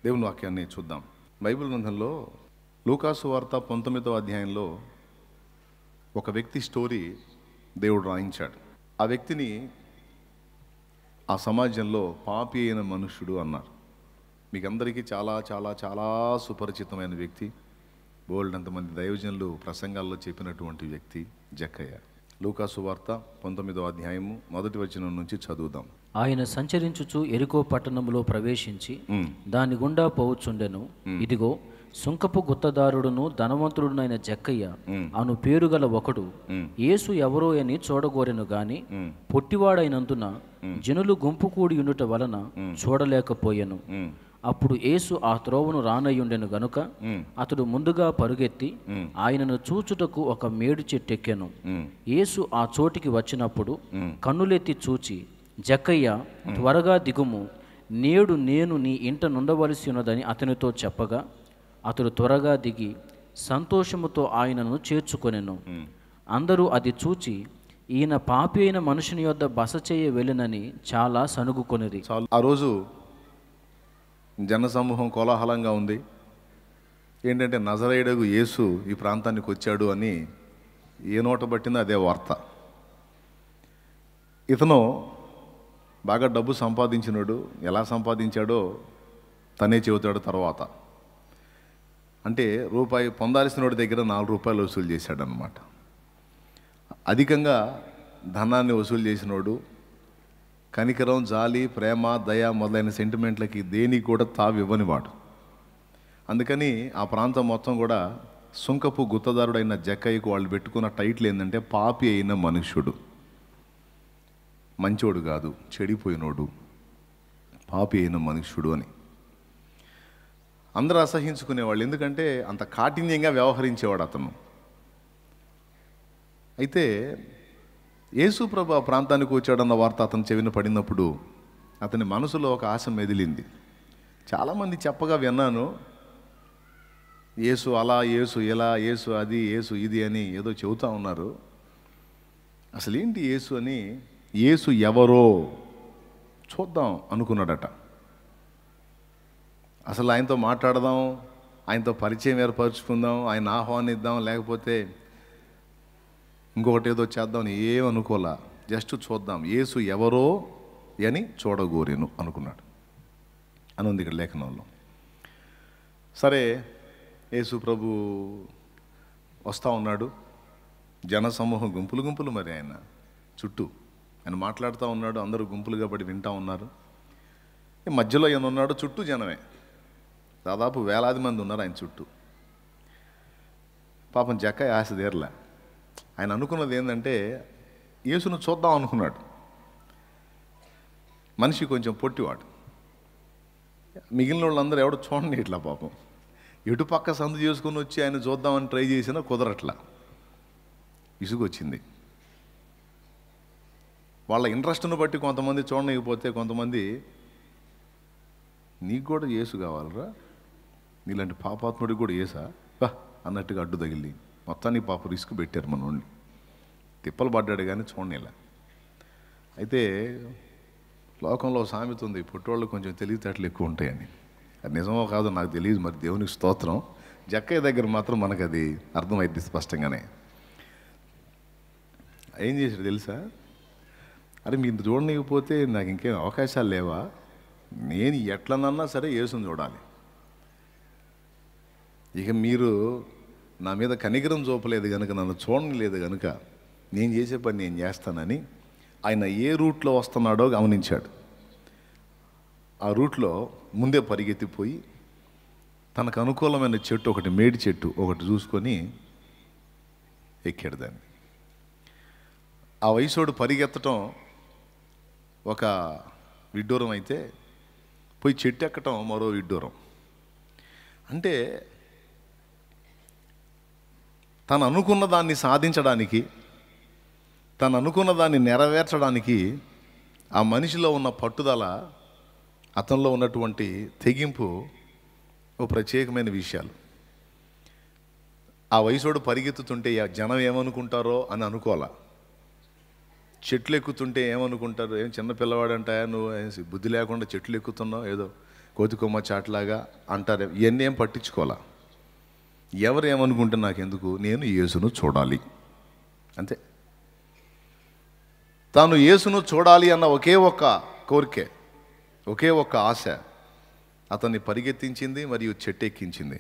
దేవుని వాక్యాన్ని చూద్దాం. బైబిల్ గ్రంథంలో లూకాసు వార్త 19వ అధ్యాయంలో ఒక వ్యక్తి స్టోరీ దేవుడు రాయించాడు. ఆ వ్యక్తిని ఆ సమాజంలో పాపి అయిన మనుష్యుడు అన్నారు. మీకు అందరికీ చాలా చాలా చాలా సుపరిచితమైన వ్యక్తి, బోల్డ్ అంతమంది దైవజనులు ప్రసంగాల్లో చెప్పినటువంటి వ్యక్తి జక్కయ్య. లూకాసు వార్త 19వ అధ్యాయము 1వ వచనం నుంచి చదువుదాం. ఆయన సంచరించుచు ఎరికో పట్టణములో ప్రవేశించి దాని గుండా పోవచ్చుండెను. ఇదిగో, సుంకపు గుత్తదారుడును ధనవంతుడునైన జక్కయ్య అను పేరుగల ఒకడు యేసు ఎవరో అని చూడగోరెను గాని పొట్టివాడైనందున జనులు గుంపు కూడి ఉండుట వలన చూడలేకపోయెను. అప్పుడు యేసు ఆ త్రోవను రానయ్యుండెను గనుక అతడు ముందుగా పరుగెత్తి ఆయనను చూచుటకు ఒక మేడు చెట్టెక్కెను. యేసు ఆ చోటికి వచ్చినప్పుడు కన్నులెత్తి చూచి, జక్కయ్య, త్వరగా దిగుము, నేడు నేను నీ ఇంట నుండవలసి ఉన్నదని అతనితో చెప్పగా అతడు త్వరగా దిగి సంతోషముతో ఆయనను చేర్చుకొనెను. అందరూ అది చూచి ఈయన పాపి అయిన మనుషుని యొద్ద బస చేయ వెళ్ళినని చాలా సనుగుకొనిది. ఆ రోజు జనసమూహం కోలాహలంగా ఉంది. ఏంటంటే నజరేయుడగు యేసు ఈ ప్రాంతానికి వచ్చాడు అని ఏ నోట పట్టిందో అదే వార్త. ఇతను బాగా డబ్బు సంపాదించినాడు. ఎలా సంపాదించాడో తనే చెబుతాడు తర్వాత. అంటే రూపాయి పొందాల్సిన వాడి దగ్గర 4 రూపాయలు వసూలు చేశాడనమాట. అధికంగా ధనాన్ని వసూలు చేసినోడు, కనికరం, జాలి, ప్రేమ, దయ మొదలైన సెంటిమెంట్లకి దేనికి కూడా తావివ్వనివాడు. అందుకని ఆ ప్రాంతం మొత్తం కూడా సుంకపు గుత్తదారుడైన జక్కయ్యకు వాళ్ళు పెట్టుకున్న టైటిల్ ఏంటంటే పాపి అయిన మనుష్యుడు. మంచోడు కాదు, చెడిపోయినోడు, పాపి అయిన మనుష్యుడు అని అందరూ అసహించుకునేవాళ్ళు. ఎందుకంటే అంత కాఠిన్యంగా వ్యవహరించేవాడు అతను. అయితే యేసు ప్రభు ఆ ప్రాంతానికి వచ్చాడన్న వార్త అతను చెవిన పడినప్పుడు అతని మనసులో ఒక ఆశ మెదిలింది. చాలామంది చెప్పగా విన్నాను, యేసు అలా, యేసు ఇలా, యేసు అది, యేసు ఇది అని ఏదో చెబుతూ ఉన్నారు. అసలు ఏంటి యేసు అని, యేసు ఎవరో చూద్దాం అనుకున్నాడట. అసలు ఆయనతో మాట్లాడదాం, ఆయనతో పరిచయం ఏర్పరచుకుందాం, ఆయన ఆహ్వానిద్దాం, లేకపోతే ఇంకొకటి ఏదో చేద్దాం అని ఏమనుకోలా. జస్ట్ చూద్దాం, యేసు ఎవరో అని చూడగోరేను అనుకున్నాడు అని ఉంది ఇక్కడ లేఖనంలో. సరే, యేసు ప్రభు వస్తూ ఉన్నాడు. జనసమూహం గుంపులు గుంపులు మరి ఆయన చుట్టూ ఆయన మాట్లాడుతూ ఉన్నాడు. అందరూ గుంపులుగా పడి వింటూ ఉన్నారు. మధ్యలో ఆయన ఉన్నాడు, చుట్టూ జనమే, దాదాపు వేలాది మంది ఉన్నారు ఆయన చుట్టూ. పాపం జక్కయ్య ఆశ తీరలే. ఆయన అనుకున్నది ఏంటంటే యేసును చూద్దాం అనుకున్నాడు. మనిషి కొంచెం పొట్టివాడు. మిగిలిన వాళ్ళందరూ ఎవడు చూడండి ఇట్లా పాపం ఎటుపక్క సందు చేసుకుని వచ్చి ఆయన చూద్దామని ట్రై చేసినా కుదరట్లా. ఇసుగొచ్చింది. వాళ్ళ ఇంట్రెస్ట్ను బట్టి కొంతమంది చూడలేకపోతే కొంతమంది నీకు కూడా యేసు కావాలరా, నీలాంటి పాపాత్ముడికి కూడా యేసా అన్నట్టుగా అడ్డు తగిలి మొత్తాన్ని పాప రిస్క్ పెట్టారు మనోడిని. తిప్పలు పడ్డాడు కానీ చూడనేలా. అయితే లోకంలో సామెత ఉంది, పుట్టోళ్ళు కొంచెం తెలివితేటలు ఎక్కువ ఉంటాయని. అది నిజమో కాదో నాకు తెలియదు, మరి దేవునికి స్తోత్రం. జక్కయ్య దగ్గర మాత్రం మనకు అది అర్థమైంది స్పష్టంగానే. ఏం చేశాడు తెలుసా? అరే మీరు చూడలేకపోతే నాకు ఇంకేం అవకాశాలు లేవా? నేను ఎట్లనన్నా సరే యేసుని చూడాలి. ఇక మీరు నా మీద కనికరం చూపలేదు కనుక, నన్ను చూడలేదు కనుక నేను చేసే పని నేను చేస్తానని ఆయన ఏ రూట్లో వస్తున్నాడో గమనించాడు. ఆ రూట్లో ముందే పరిగెత్తిపోయి తనకు అనుకూలమైన చెట్టు ఒకటి, మేడి చెట్టు ఒకటి చూసుకొని ఎక్కాడు దాన్ని. ఆ వయసోడు పరిగెత్తటం ఒక విడ్డూరం అయితే పోయి చెట్టు ఎక్కటం మరో విడ్డూరం. అంటే తను అనుకున్న దాన్ని సాధించడానికి, తను అనుకున్న దాన్ని నెరవేర్చడానికి ఆ మనిషిలో ఉన్న పట్టుదల, అతనిలో ఉన్నటువంటి తెగింపు ఓ ప్రత్యేకమైన విషయాలు. ఆ వయసోడు పరిగెత్తుతుంటే జనం ఏమనుకుంటారో అని అనుకోవాలా. చెట్లు ఎక్కుతుంటే ఏమనుకుంటారు, ఏం చిన్న పిల్లవాడంటాయా నువ్వు, బుద్ధి లేకుండా చెట్లు ఎక్కుతున్నావు, ఏదో కోతికొమ్మ చాట్లాగా అంటారు. ఇవన్నీ ఏం పట్టించుకోవాలా. ఎవరు ఏమనుకుంటే నాకెందుకు, నేను యేసును చూడాలి అంతే. తాను యేసును చూడాలి అన్న ఒకే ఒక్క కోరికే, ఒకే ఒక్క ఆశ అతన్ని పరిగెత్తించింది మరియు చెట్టెక్కించింది.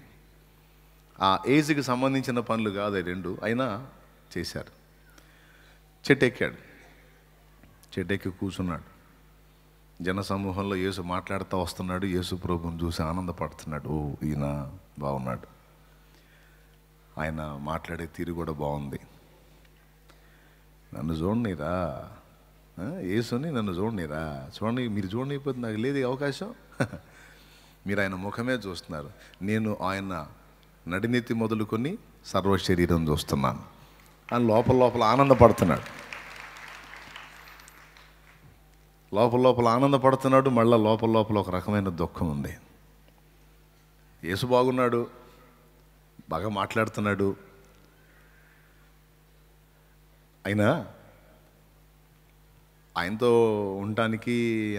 ఆ ఏజ్కి సంబంధించిన పనులు కాదు రెండు, అయినా చేశారు. చెట్టెక్కాడు, చెట్టెక్కి కూర్చున్నాడు. జనసమూహంలో యేసు మాట్లాడుతూ వస్తున్నాడు. యేసు ప్రభువుని చూసి ఆనందపడుతున్నాడు. ఓ, ఈయన బాగున్నాడు, ఆయన మాట్లాడే తీరు కూడా బాగుంది, నన్ను చూడనీరా, యేసుని నన్ను చూడనీరా, చూడండి, మీరు చూడనిపోతే నాకు లేదు ఈ అవకాశం. మీరు ఆయన ముఖమే చూస్తున్నారు, నేను ఆయన నడినెత్తి మొదలుకొని సర్వ శరీరం చూస్తున్నాను అని లోపల లోపల ఆనందపడుతున్నాడు. లోపల లోపల ఆనందపడుతున్నాడు. మళ్ళీ లోపల లోపల ఒక రకమైన దుఃఖం ఉంది. యేసు బాగున్నాడు, బాగా మాట్లాడుతున్నాడు, అయినా ఆయనతో ఉండటానికి,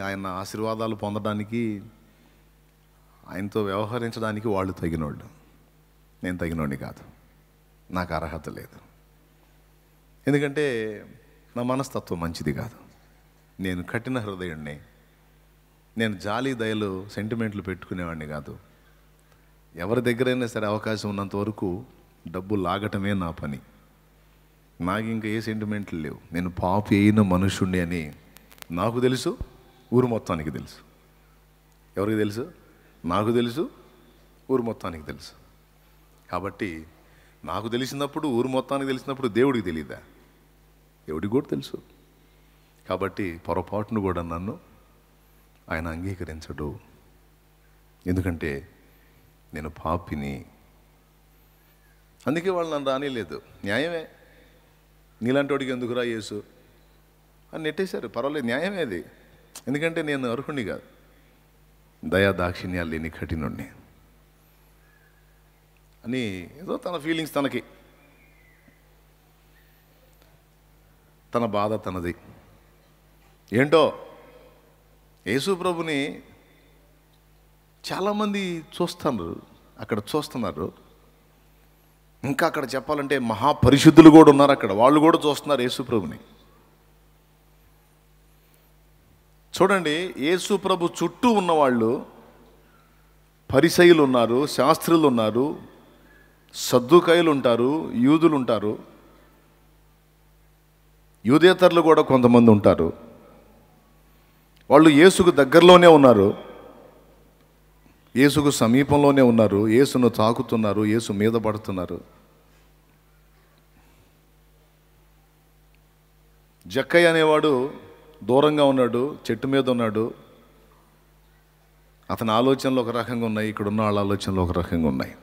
ఆయన ఆశీర్వాదాలు పొందడానికి, ఆయనతో వ్యవహరించడానికి వాళ్ళు తగినోళ్ళు, నేను తగినోడిని కాదు, నాకు అర్హత లేదు. ఎందుకంటే నా మనస్తత్వం మంచిది కాదు, నేను కఠిన హృదయుడిని, నేను జాలి దయలు సెంటిమెంట్లు పెట్టుకునేవాడిని కాదు. ఎవరి దగ్గరైనా సరే అవకాశం ఉన్నంత వరకు డబ్బు లాగటమే నా పని, నాకు ఇంకా ఏ సెంటిమెంట్లు లేవు. నేను పాపి అయిన మనుషుణ్ణి అని నాకు తెలుసు, ఊరు మొత్తానికి తెలుసు. ఎవరికి తెలుసు? నాకు తెలుసు, ఊరు మొత్తానికి తెలుసు. కాబట్టి నాకు తెలిసినప్పుడు, ఊరు మొత్తానికి తెలిసినప్పుడు దేవుడికి తెలియదా? దేవుడికి కూడా తెలుసు. కాబట్టి పొరపాటును కూడా నన్ను ఆయన అంగీకరించడు, ఎందుకంటే నేను పాపిని. అందుకే వాళ్ళు నన్ను రానిలేదు. న్యాయమే, నీలాంటి వాడికి ఎందుకురా యేసు అని నెట్టేశారు. పర్వాలేదు, న్యాయమే అది, ఎందుకంటే నేను అర్హుణ్ణి కాదు, దయా దాక్షిణ్యాలు లేని కఠినుణ్ణి అని ఏదో తన ఫీలింగ్స్ తనకి, తన బాధ తనది. ఏంటో యేసు ప్రభుని చాలామంది చూస్తున్నారు. ఇంకా అక్కడ చెప్పాలంటే మహాపరిశుద్ధులు కూడా ఉన్నారు అక్కడ, వాళ్ళు కూడా చూస్తున్నారు యేసు ప్రభుని. చూడండి, యేసు ప్రభు చుట్టూ ఉన్నవాళ్ళు పరిసయ్యులు ఉన్నారు, శాస్త్రులు ఉన్నారు, సద్దుకాయులు ఉంటారు, యూదులు ఉంటారు, యూదేతరులు కూడా కొంతమంది ఉంటారు. వాళ్ళు యేసుకు దగ్గరలోనే ఉన్నారు, యేసుకు సమీపంలోనే ఉన్నారు, యేసును తాకుతున్నారు, యేసు మీద పడుతున్నారు. జక్కయ్య అనేవాడు దూరంగా ఉన్నాడు, చెట్టు మీద ఉన్నాడు. అతని ఆలోచనలు ఒక రకంగా ఉన్నాయి, ఇక్కడ ఉన్న వాళ్ళ ఆలోచనలు ఒక రకంగా ఉన్నాయి.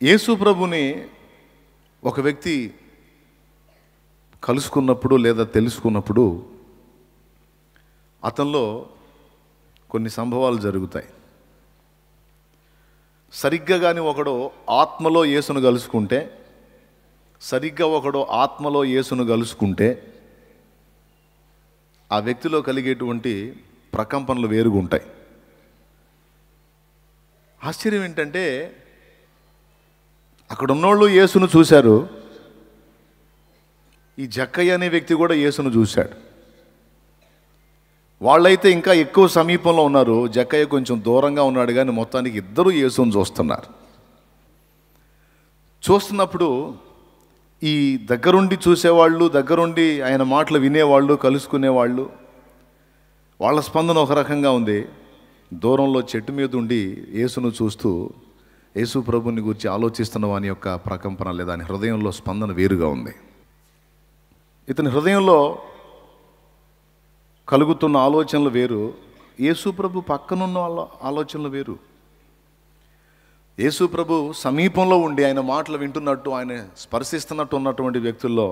యేసు ప్రభుని ఒక వ్యక్తి కలుసుకున్నప్పుడు లేదా తెలుసుకున్నప్పుడు అతనిలో కొన్ని సంభవాలు జరుగుతాయి. సరిగ్గా కానీ ఒకడు ఆత్మలో యేసును కలుసుకుంటే, ఆ వ్యక్తిలో కలిగేటువంటి ప్రకంపనలు వేరుగా ఉంటాయి. ఆశ్చర్యం ఏంటంటే, అక్కడ ఉన్నోళ్ళు యేసును చూశారు, ఈ జక్కయ్య అనే వ్యక్తి కూడా యేసును చూశాడు. వాళ్ళైతే ఇంకా ఎక్కువ సమీపంలో ఉన్నారు, జక్కయ్య కొంచెం దూరంగా ఉన్నాడు, కానీ మొత్తానికి ఇద్దరు యేసును చూస్తున్నారు. చూస్తున్నప్పుడు ఈ దగ్గరుండి చూసేవాళ్ళు, దగ్గరుండి ఆయన మాటలు వినేవాళ్ళు, కలుసుకునేవాళ్ళు, వాళ్ళ స్పందన ఒక రకంగా ఉంది. దూరంలో చెట్టు మీద ఉండి యేసును చూస్తూ యేసు ప్రభుని గురించి ఆలోచిస్తున్న వాని యొక్క ప్రకంపన లేదా ఆయన హృదయంలో స్పందన వేరుగా ఉంది. ఇతని హృదయంలో కలుగుతున్న ఆలోచనలు వేరు, యేసు ప్రభు పక్కనున్న వాళ్ళ ఆలోచనలు వేరు. యేసు ప్రభు సమీపంలో ఉండి ఆయన మాటలు వింటున్నట్టు, ఆయన స్పర్శిస్తున్నట్టు ఉన్నటువంటి వ్యక్తుల్లో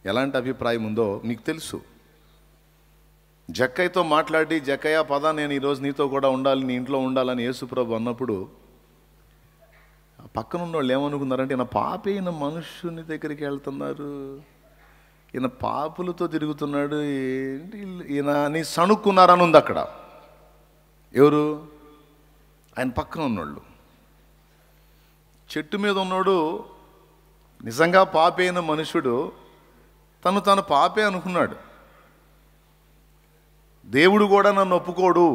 ఎలాంటి అభిప్రాయం ఉందో మీకు తెలుసు. జక్కయ్యతో మాట్లాడి, జక్కయ్య పద, నేను ఈరోజు నీతో కూడా ఉండాలి, నీ ఇంట్లో ఉండాలని యేసు ప్రభు అన్నప్పుడు పక్కనున్న వాళ్ళు ఏమనుకున్నారంటే, నా పాపైన మనుషుని దగ్గరికి వెళ్తున్నారు, ఈయన పాపులతో తిరుగుతున్నాడు ఏంటి ఈయన అని సణుక్కున్నారని ఉంది అక్కడ. ఎవరు? ఆయన పక్కన ఉన్నోళ్ళు. చెట్టు మీద ఉన్నాడు నిజంగా పాపే అయిన మనుషుడు తను పాపే అనుకున్నాడు. దేవుడు కూడా నన్ను ఒప్పుకోడు,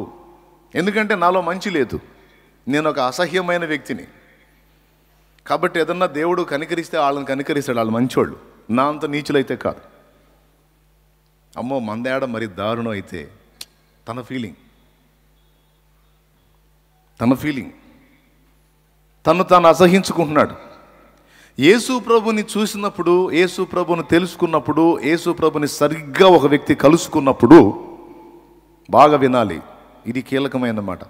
ఎందుకంటే నాలో మంచి లేదు, నేను ఒక అసహ్యమైన వ్యక్తిని. కాబట్టి ఏదన్నా దేవుడు కనికరిస్తే వాళ్ళని కనికరిస్తాడు, వాళ్ళు మంచోళ్ళు, నా అంత నీచులైతే కాదు. అమ్మో మందేడ మరి దారుణం అయితే తన ఫీలింగ్ తను తాను అసహించుకుంటున్నాడు. యేసు ప్రభుని చూసినప్పుడు, యేసు ప్రభుని తెలుసుకున్నప్పుడు, యేసు ప్రభుని సరిగ్గా ఒక వ్యక్తి కలుసుకున్నప్పుడు, బాగా వినాలి, ఇది కీలకమైన మాట.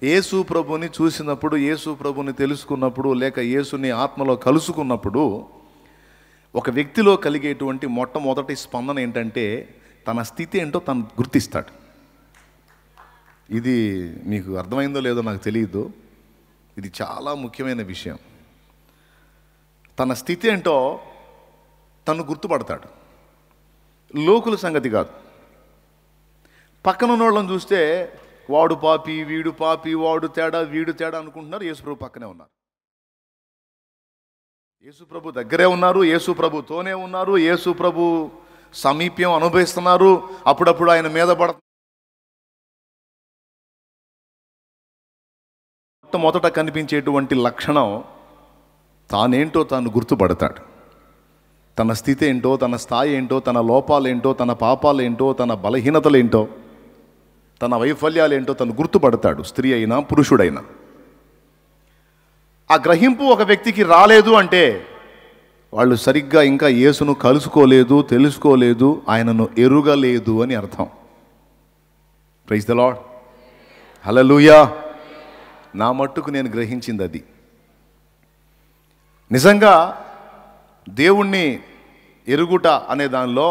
యేసు ప్రభుని చూసినప్పుడు, యేసు ప్రభుని తెలుసుకున్నప్పుడు, లేక యేసుని ఆత్మలో కలుసుకున్నప్పుడు ఒక వ్యక్తిలో కలిగేటువంటి మొట్టమొదటి స్పందన ఏంటంటే తన స్థితి ఏంటో తను గుర్తిస్తాడు. ఇది మీకు అర్థమైందో లేదో నాకు తెలియదు, ఇది చాలా ముఖ్యమైన విషయం. తన స్థితి ఏంటో తను గుర్తుపడతాడు. లోకుల సంగతి కాదు. పక్కన ఉన్న వాళ్ళని చూస్తే వాడు పాపి, వీడు పాపి, వాడు తేడా, వీడు తేడా అనుకుంటున్నారు. యేసుప్రభు పక్కనే ఉన్నారు, యేసుప్రభు దగ్గరే ఉన్నారు, యేసుప్రభుతోనే ఉన్నారు, యేసుప్రభు సమీప్యం అనుభవిస్తున్నారు. అప్పుడప్పుడు ఆయన మీద మొట్టమొదట కనిపించేటువంటి లక్షణం తానేంటో తాను గుర్తుపడతాడు. తన స్థితి ఏంటో, తన స్థాయి ఏంటో, తన లోపాలేంటో, తన పాపాలేంటో, తన బలహీనతలేంటో, తన వైఫల్యాలేంటో తను గుర్తుపడతాడు, స్త్రీ అయినా పురుషుడైనా. ఆ గ్రహింపు ఒక వ్యక్తికి రాలేదు అంటే వాళ్ళు సరిగ్గా ఇంకా యేసును కలుసుకోలేదు, తెలుసుకోలేదు, ఆయనను ఎరుగలేదు అని అర్థం. ప్రైజ్ ద లార్డ్, హల్లెలూయా. నా మట్టుకు నేను గ్రహించింది అది. నిజంగా దేవుణ్ణి ఎరుగుట అనే దానిలో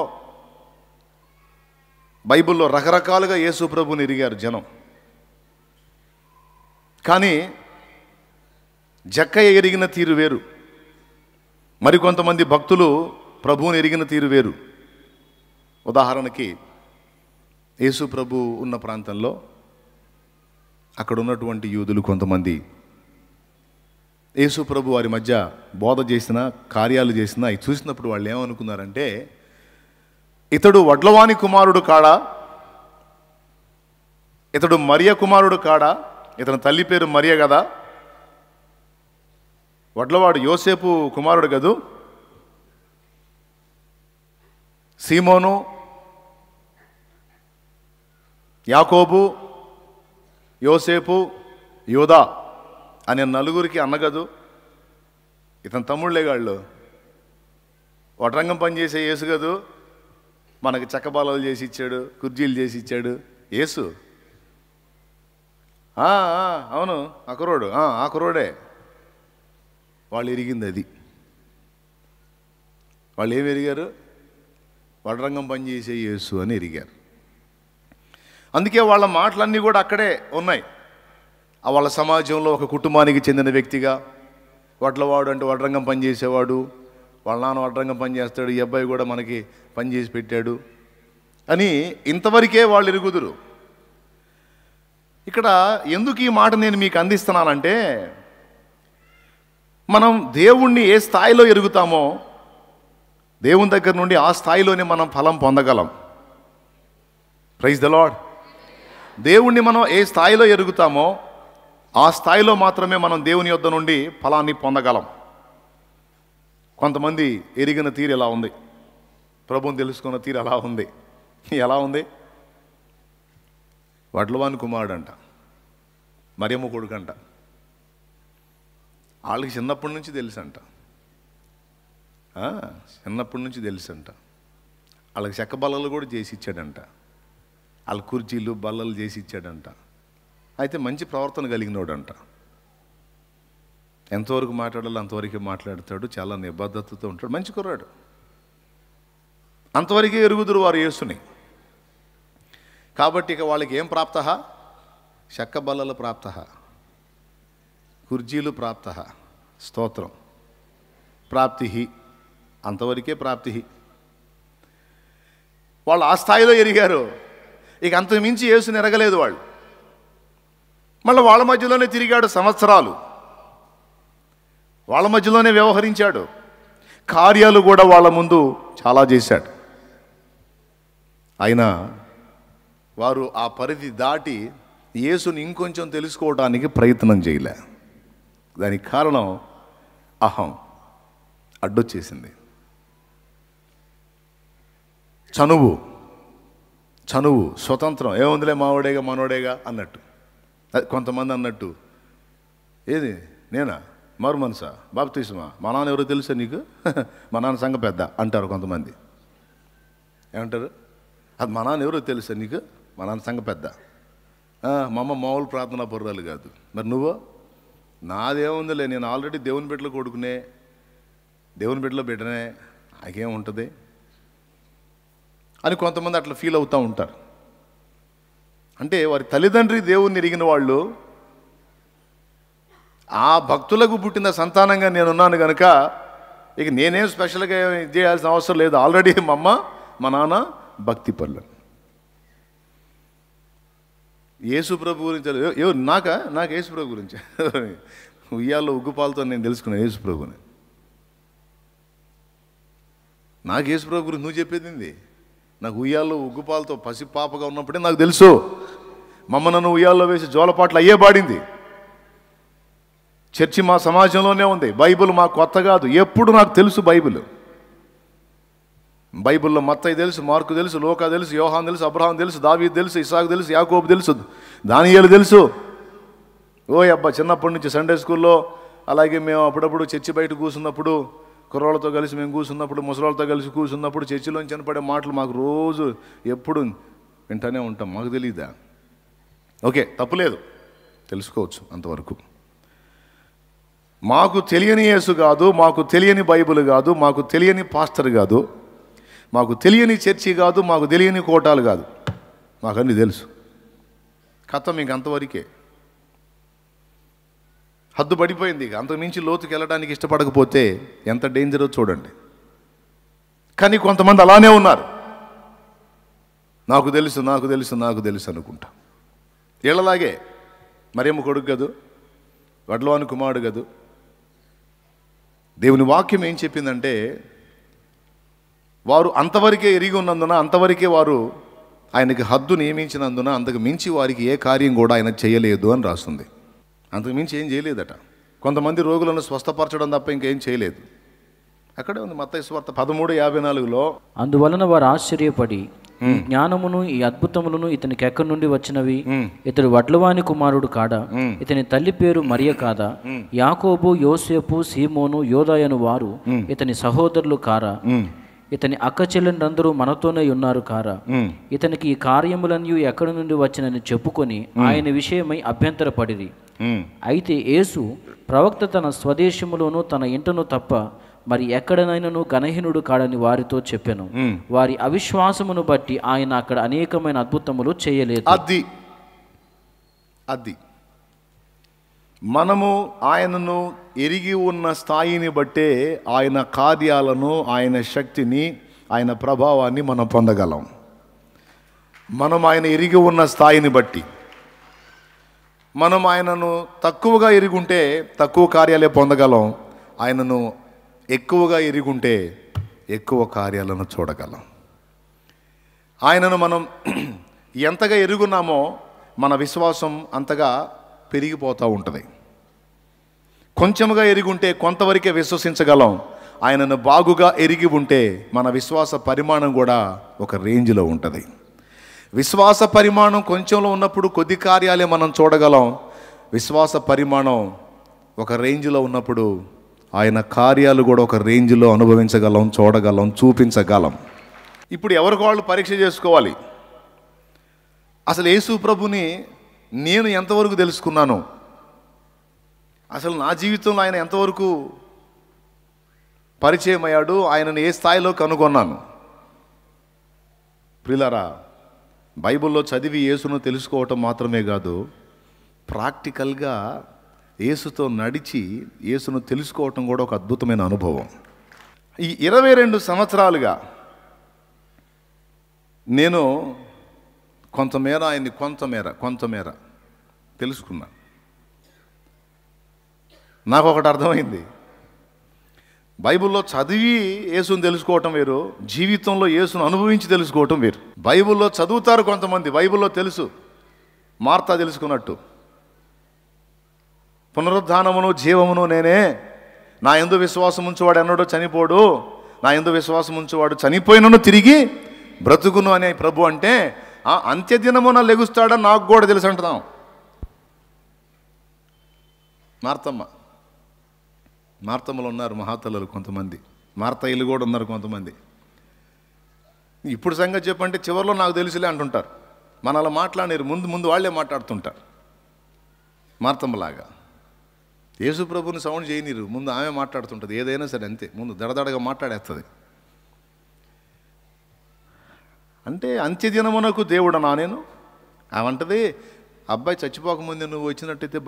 బైబిల్లో రకరకాలుగా యేసు ప్రభుని ఎరిగారు జనం. కానీ జక్కయ్య ఎరిగిన తీరు వేరు, మరికొంతమంది భక్తులు ప్రభువుని ఎరిగిన తీరు వేరు. ఉదాహరణకి యేసు ప్రభు ఉన్న ప్రాంతంలో అక్కడ ఉన్నటువంటి యూదులు కొంతమంది యేసు ప్రభు వారి మధ్య బోధ చేసిన, కార్యాలు చేసిన అవి చూసినప్పుడు వాళ్ళు ఏమనుకున్నారంటే, ఇతడు వడ్లవాని కుమారుడు కాడా, ఇతడు మరియ కుమారుడు కాడా, ఇతని తల్లి పేరు మరియ కదా, వడ్లవాడు యోసేపు కుమారుడు కదూ, సీమోను, యాకోబు, యోసేపు, యోదా అనే నలుగురికి అన్నగదు, ఇతని తమ్ముళ్ళేగాళ్ళు, వడ్రంగం పనిచేసే యేసు కదూ, మనకి చెక్కబాలలు చేసి ఇచ్చాడు, కుర్జీలు చేసి ఇచ్చాడు యేసు. అవును ఆ కుర్రోడు, ఆ కుర్రోడే. వాళ్ళు ఎరిగింది అది. వాళ్ళు ఏమి ఎరిగారు? వడ్రంగం పనిచేసే యేసు అని ఎరిగారు. అందుకే వాళ్ళ మాటలన్నీ కూడా అక్కడే ఉన్నాయి. వాళ్ళ సమాజంలో ఒక కుటుంబానికి చెందిన వ్యక్తిగా, వడ్లవాడు అంటే వడ్రంగం పనిచేసేవాడు, వాళ్ళ నాన్న వడ్రంగం పనిచేస్తాడు, ఈ అబ్బాయి కూడా మనకి పనిచేసి పెట్టాడు అని ఇంతవరకే వాళ్ళు ఎరుగుదురు. ఇక్కడ ఎందుకు ఈ మాట నేను మీకు అందిస్తున్నానంటే, మనం దేవుణ్ణి ఏ స్థాయిలో ఎరుగుతామో దేవుని దగ్గర నుండి ఆ స్థాయిలోనే మనం ఫలం పొందగలం. Praise the Lord. దేవుణ్ణి మనం ఏ స్థాయిలో ఎరుగుతామో ఆ స్థాయిలో మాత్రమే మనం దేవుని యొద్ద నుండి ఫలాన్ని పొందగలం. కొంతమంది ఎరిగిన తీరు ఎలా ఉంది, ప్రభువుని తెలుసుకున్న తీరు ఎలా ఉంది. ఎలా ఉంది? వడ్లవాని కుమారుడు అంట, మరియమ్మ కొడుకంట. వాళ్ళకి చిన్నప్పటి నుంచి తెలుసంట, చిన్నప్పటి నుంచి తెలుసంట. వాళ్ళకి చెక్క బల్లలు కూడా చేసి ఇచ్చాడంట, వాళ్ళ కుర్చీలు బల్లలు చేసి ఇచ్చాడంట. అయితే మంచి ప్రవర్తన కలిగినోడంట. ఎంతవరకు మాట్లాడాలో అంతవరకే మాట్లాడతాడు, చాలా నిబద్ధతతో ఉంటాడు, మంచి కుర్రాడు. అంతవరకే ఎరుగుదురు వారు యేసుని. కాబట్టి ఇక వాళ్ళకి ఏం ప్రాప్త? చెక్క బల్లలు ప్రాప్త, కుర్జీలు ప్రాప్త, స్తోత్రం, ప్రాప్తి, అంతవరకే ప్రాప్తి. వాళ్ళు ఆ స్థాయిలో ఎరిగారు. ఇక అంతకు మించి యేసుని ఎరగలేదు వాళ్ళు. మళ్ళీ వాళ్ళ మధ్యలోనే తిరిగాడు సంవత్సరాలు, వాళ్ళ మధ్యలోనే వ్యవహరించాడు, కార్యాలు కూడా వాళ్ళ ముందు చాలా చేశాడు. అయినా వారు ఆ పరిధి దాటి యేసుని ఇంకొంచెం తెలుసుకోవడానికి ప్రయత్నం చేయలే. దానికి కారణం అహం అడ్డొచ్చేసింది. చనువు స్వతంత్రం, ఏముందిలే మావాడేగా మనోడేగా అన్నట్టు. కొంతమంది అన్నట్టు, ఏది నేనా మారు మనసా బాప్తిస్మా, మా నాన్న ఎవరో తెలుసా నీకు, మా నాన్న సంఘ పెద్ద అంటారు కొంతమంది. ఏమంటారు, అది మా నాన్న ఎవరో తెలుసా నీకు, మా నాన్న సంఘ పెద్ద. మా అమ్మ మామూలు ప్రార్థనా పరురాలు కాదు. మరి నువ్వు, నాదేముందిలే, నేను ఆల్రెడీ దేవుని బిడ్డలో కొడుకునే, దేవుని బిడ్డలో బిడ్డనే, నాకేముంటుంది అని కొంతమంది అట్లా ఫీల్ అవుతూ ఉంటారు. అంటే వారి తల్లిదండ్రి దేవుణ్ణి ఎరిగిన వాళ్ళు, ఆ భక్తులకు పుట్టిన సంతానంగా నేనున్నాను కనుక ఇక నేనేం స్పెషల్గా ఇది చేయాల్సిన అవసరం లేదు, ఆల్రెడీ మా అమ్మ మా నాన్న భక్తి పనులు. యేసు ప్రభు గురించి ఎవరు నాకు యేసు ప్రభు గురించి ఉయ్యాల్లో ఉగ్గుపాలతో నేను తెలుసుకున్నాను యేసు ప్రభుని. నాకు యేసు ప్రభు గురించి నువ్వు చెప్పేది, నాకు ఉయ్యాల్లో ఉగ్గుపాలతో పసిపాపగా ఉన్నప్పుడే నాకు తెలుసు. మమ్మ నన్ను ఉయ్యాల్లో వేసి జోలపాట్లు అయ్యే పాడింది. చర్చి మా సమాజంలోనే ఉంది. బైబిల్ మాకు కొత్త కాదు, ఎప్పుడు నాకు తెలుసు బైబిల్లో మత్తయి తెలుసు, మార్కు తెలుసు, లూకా తెలుసు, యోహాను తెలుసు, అబ్రహాం తెలుసు, దావీదు తెలుసు, ఇస్సాకు తెలుసు, యాకోబు తెలుసు, దానియేలు తెలుసు. అబ్బా చిన్నప్పటి నుంచి సండే స్కూల్లో, అలాగే మేము అప్పుడప్పుడు చర్చి బయట కూర్చున్నప్పుడు, కుర్రోళ్ళతో కలిసి మేము కూర్చున్నప్పుడు, ముసలోళ్ళతో కలిసి కూర్చున్నప్పుడు చర్చిలోంచి వినపడే మాటలు మాకు రోజు ఎప్పుడు వింటూనే ఉంటాం. మాకు తెలియదా? ఓకే, తప్పులేదు, తెలుసుకోవచ్చు అంతవరకు. మాకు తెలియని యేసు కాదు, మాకు తెలియని బైబిల్ కాదు, మాకు తెలియని పాస్టర్ కాదు, మాకు తెలియని చర్చి కాదు, మాకు తెలియని కోటాలు కాదు, మాకన్నీ తెలుసు. కథ మీకు అంతవరకే, హద్దు పడిపోయింది. ఇక అంతకుమించి లోతుకి వెళ్ళడానికి ఇష్టపడకపోతే ఎంత డేంజరో చూడండి. కానీ కొంతమంది అలానే ఉన్నారు, నాకు తెలుసు అనుకుంటా. వీళ్ళలాగే మరియమ్మ కొడుకు కదూ, వడ్లవాని కుమారుడు కదూ. దేవుని వాక్యం ఏం చెప్పిందంటే, వారు అంతవరకే ఎరిగి ఉన్నందున, అంతవరకే వారు ఆయనకి హద్దు నియమించినందున, అంతకు మించి వారికి ఏ కార్యం కూడా ఆయన చేయలేదు అని రాస్తుంది. అంతకు మించి ఏం చేయలేదట. కొంతమంది రోగులను స్వస్థపరచడం తప్ప ఇంకేం చేయలేదు. అక్కడే ఉంది మత్తయి సువార్త 13:54లో, అందువలన వారు ఆశ్చర్యపడి, ఈ జ్ఞానమును ఈ అద్భుతములను ఇతనికి ఎక్కడి నుండి వచ్చినవి? ఇతడు వడ్లవాని కుమారుడు కాడా? ఇతని తల్లి పేరు మరియ కాదా? యాకోబు, యోసేపు, సీమోను, యోదాయను వారు ఇతని సహోదరులు కారా? ఇతని అక్క చెల్లెండ్రందరూ మనతోనే ఉన్నారు కారా? ఇతనికి ఈ కార్యములన్నీ ఎక్కడి నుండి వచ్చినని చెప్పుకొని ఆయన విషయమై అభ్యంతరపడిరి. అయితే యేసు ప్రవక్త తన స్వదేశములోను తన ఇంటను తప్ప మరి ఎక్కడనైనను గణహీనుడు కాడని వారితో చెప్పెను. వారి అవిశ్వాసమును బట్టి ఆయన అక్కడ అనేకమైన అద్భుతములు చేయలేదు. అది మనము ఆయనను ఎరిగి ఉన్న స్థాయిని బట్టే ఆయన కార్యాలను, ఆయన శక్తిని, ఆయన ప్రభావాన్ని మనం పొందగలం. మనం ఆయన ఎరిగి ఉన్న స్థాయిని బట్టి. మనం ఆయనను తక్కువగా ఎరుగుంటే తక్కువ కార్యాలే పొందగలం, ఆయనను ఎక్కువగా ఎరుగుంటే ఎక్కువ కార్యాలను చూడగలం. ఆయనను మనం ఎంతగా ఎరుగున్నామో మన విశ్వాసం అంతగా పెరిగిపోతూ ఉంటుంది. కొంచెముగా ఎరిగుంటే కొంతవరకే విశ్వసించగలం. ఆయనను బాగుగా ఎరిగి ఉంటే మన విశ్వాస పరిమాణం కూడా ఒక రేంజ్లో ఉంటుంది. విశ్వాస పరిమాణం కొంచెంలో ఉన్నప్పుడు కొద్ది కార్యాలే మనం చూడగలం. విశ్వాస పరిమాణం ఒక రేంజ్లో ఉన్నప్పుడు ఆయన కార్యాలు కూడా ఒక రేంజ్లో అనుభవించగలం, చూడగలం, చూపించగలం. ఇప్పుడు ఎవరికి వాళ్ళు పరీక్ష చేసుకోవాలి. అసలు యేసు ప్రభుని నేను ఎంతవరకు తెలుసుకున్నాను, అసలు నా జీవితంలో ఆయన ఎంతవరకు పరిచయం అయ్యాడు, ఆయనను ఏ స్థాయిలో కనుగొన్నాను. ప్రియులారా, బైబిల్లో చదివి యేసును తెలుసుకోవటం మాత్రమే కాదు, ప్రాక్టికల్గా యేసుతో నడిచి యేసును తెలుసుకోవటం కూడా ఒక అద్భుతమైన అనుభవం. ఈ 22 సంవత్సరాలుగా నేను కొంతమేర ఆయన్ని కొంతమేర తెలుసుకున్నా. నాకు ఒకటి అర్థమైంది, బైబిల్లో చదివి యేసుని తెలుసుకోవటం వేరు, జీవితంలో యేసును అనుభవించి తెలుసుకోవటం వేరు. బైబిల్లో చదువుతారు కొంతమంది, బైబిల్లో తెలుసు, మార్తా తెలుసుకున్నట్టు, పునరుద్ధానమును జీవమును నేనే, నా యందు విశ్వాసం ఉంచువాడు ఎన్నడూ చనిపోడు, నా యందు విశ్వాసం ఉంచువాడు చనిపోయినను తిరిగి బ్రతుకును అనే ప్రభు అంటే అంత్యదినమున లెగుస్తాడని నాకు కూడా తెలుసు అంటున్నాం. మార్తమ్మలు ఉన్నారు, మహాతల్లులు కొంతమంది, మార్తయ్యలు కూడా ఉన్నారు కొంతమంది. ఇప్పుడు సంగతి చెప్పంటే చివరిలో నాకు తెలుసులే అంటుంటారు. మన అలా మాట్లాడారు, ముందు వాళ్ళే మాట్లాడుతుంటారు. మార్తమ్మలాగా యేసు ప్రభుని సౌండ్ చేయనీరు, ముందు ఆమె మాట్లాడుతుంటుంది, ఏదైనా సరే అంతే, ముందు దడదడగా మాట్లాడేస్తుంది. అంటే అంత్యదినమునకు దేవుడు నా నేను అవంటది, అబ్బాయి చచ్చిపోకముందే నువ్వు వచ్చినట్టయితే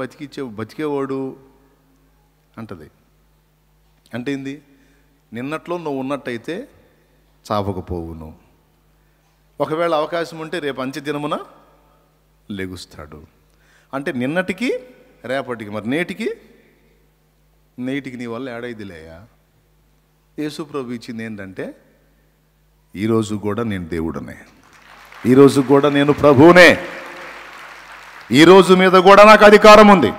బతికేవాడు అంటది. అంటే ఏంది? నిన్నట్లో నువ్వు ఉన్నట్టయితే చావకపోవును, ఒకవేళ అవకాశం ఉంటే రేపు అంత్యదినమున లెగుస్తాడు. అంటే నిన్నటికి రేపటికి, మరి నేటికి నీ వల్ల ఏడైదిలేయా. యేసు ప్రభు ఇచ్చింది ఏంటంటే, ఈరోజు కూడా నేను దేవుడనే, ఈరోజు కూడా నేను ప్రభువునే, ఈరోజు మీద కూడా నాకు అధికారం ఉంది,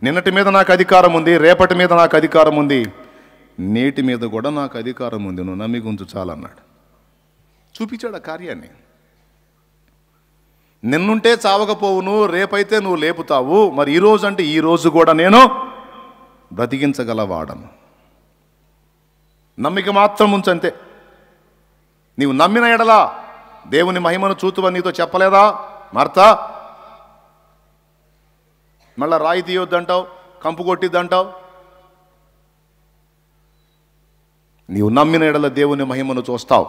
నిన్నటి మీద నాకు అధికారం ఉంది, రేపటి మీద నాకు అధికారం ఉంది, నేటి మీద కూడా నాకు అధికారం ఉంది, నువ్వు నమ్మి ఉంచు చాలన్నాడు. చూపించాడు ఆ కార్యాన్ని. నిన్నుంటే చావకపోవును, రేపైతే నువ్వు లేపుతావు, మరి ఈరోజు అంటే ఈరోజు కూడా నేను బ్రతికించగలవాడను. నమ్మిక మాత్రం ఉంచంతే. నీవు నమ్మిన ఎడలా దేవుని మహిమను చూతువని నీతో చెప్పలేదా మార్తా? మళ్ళా రాయి తీయొద్దంటావు, కంపు కొట్టిద్దంటావు. నీవు నమ్మిన ఎడల దేవుని మహిమను చూస్తావు.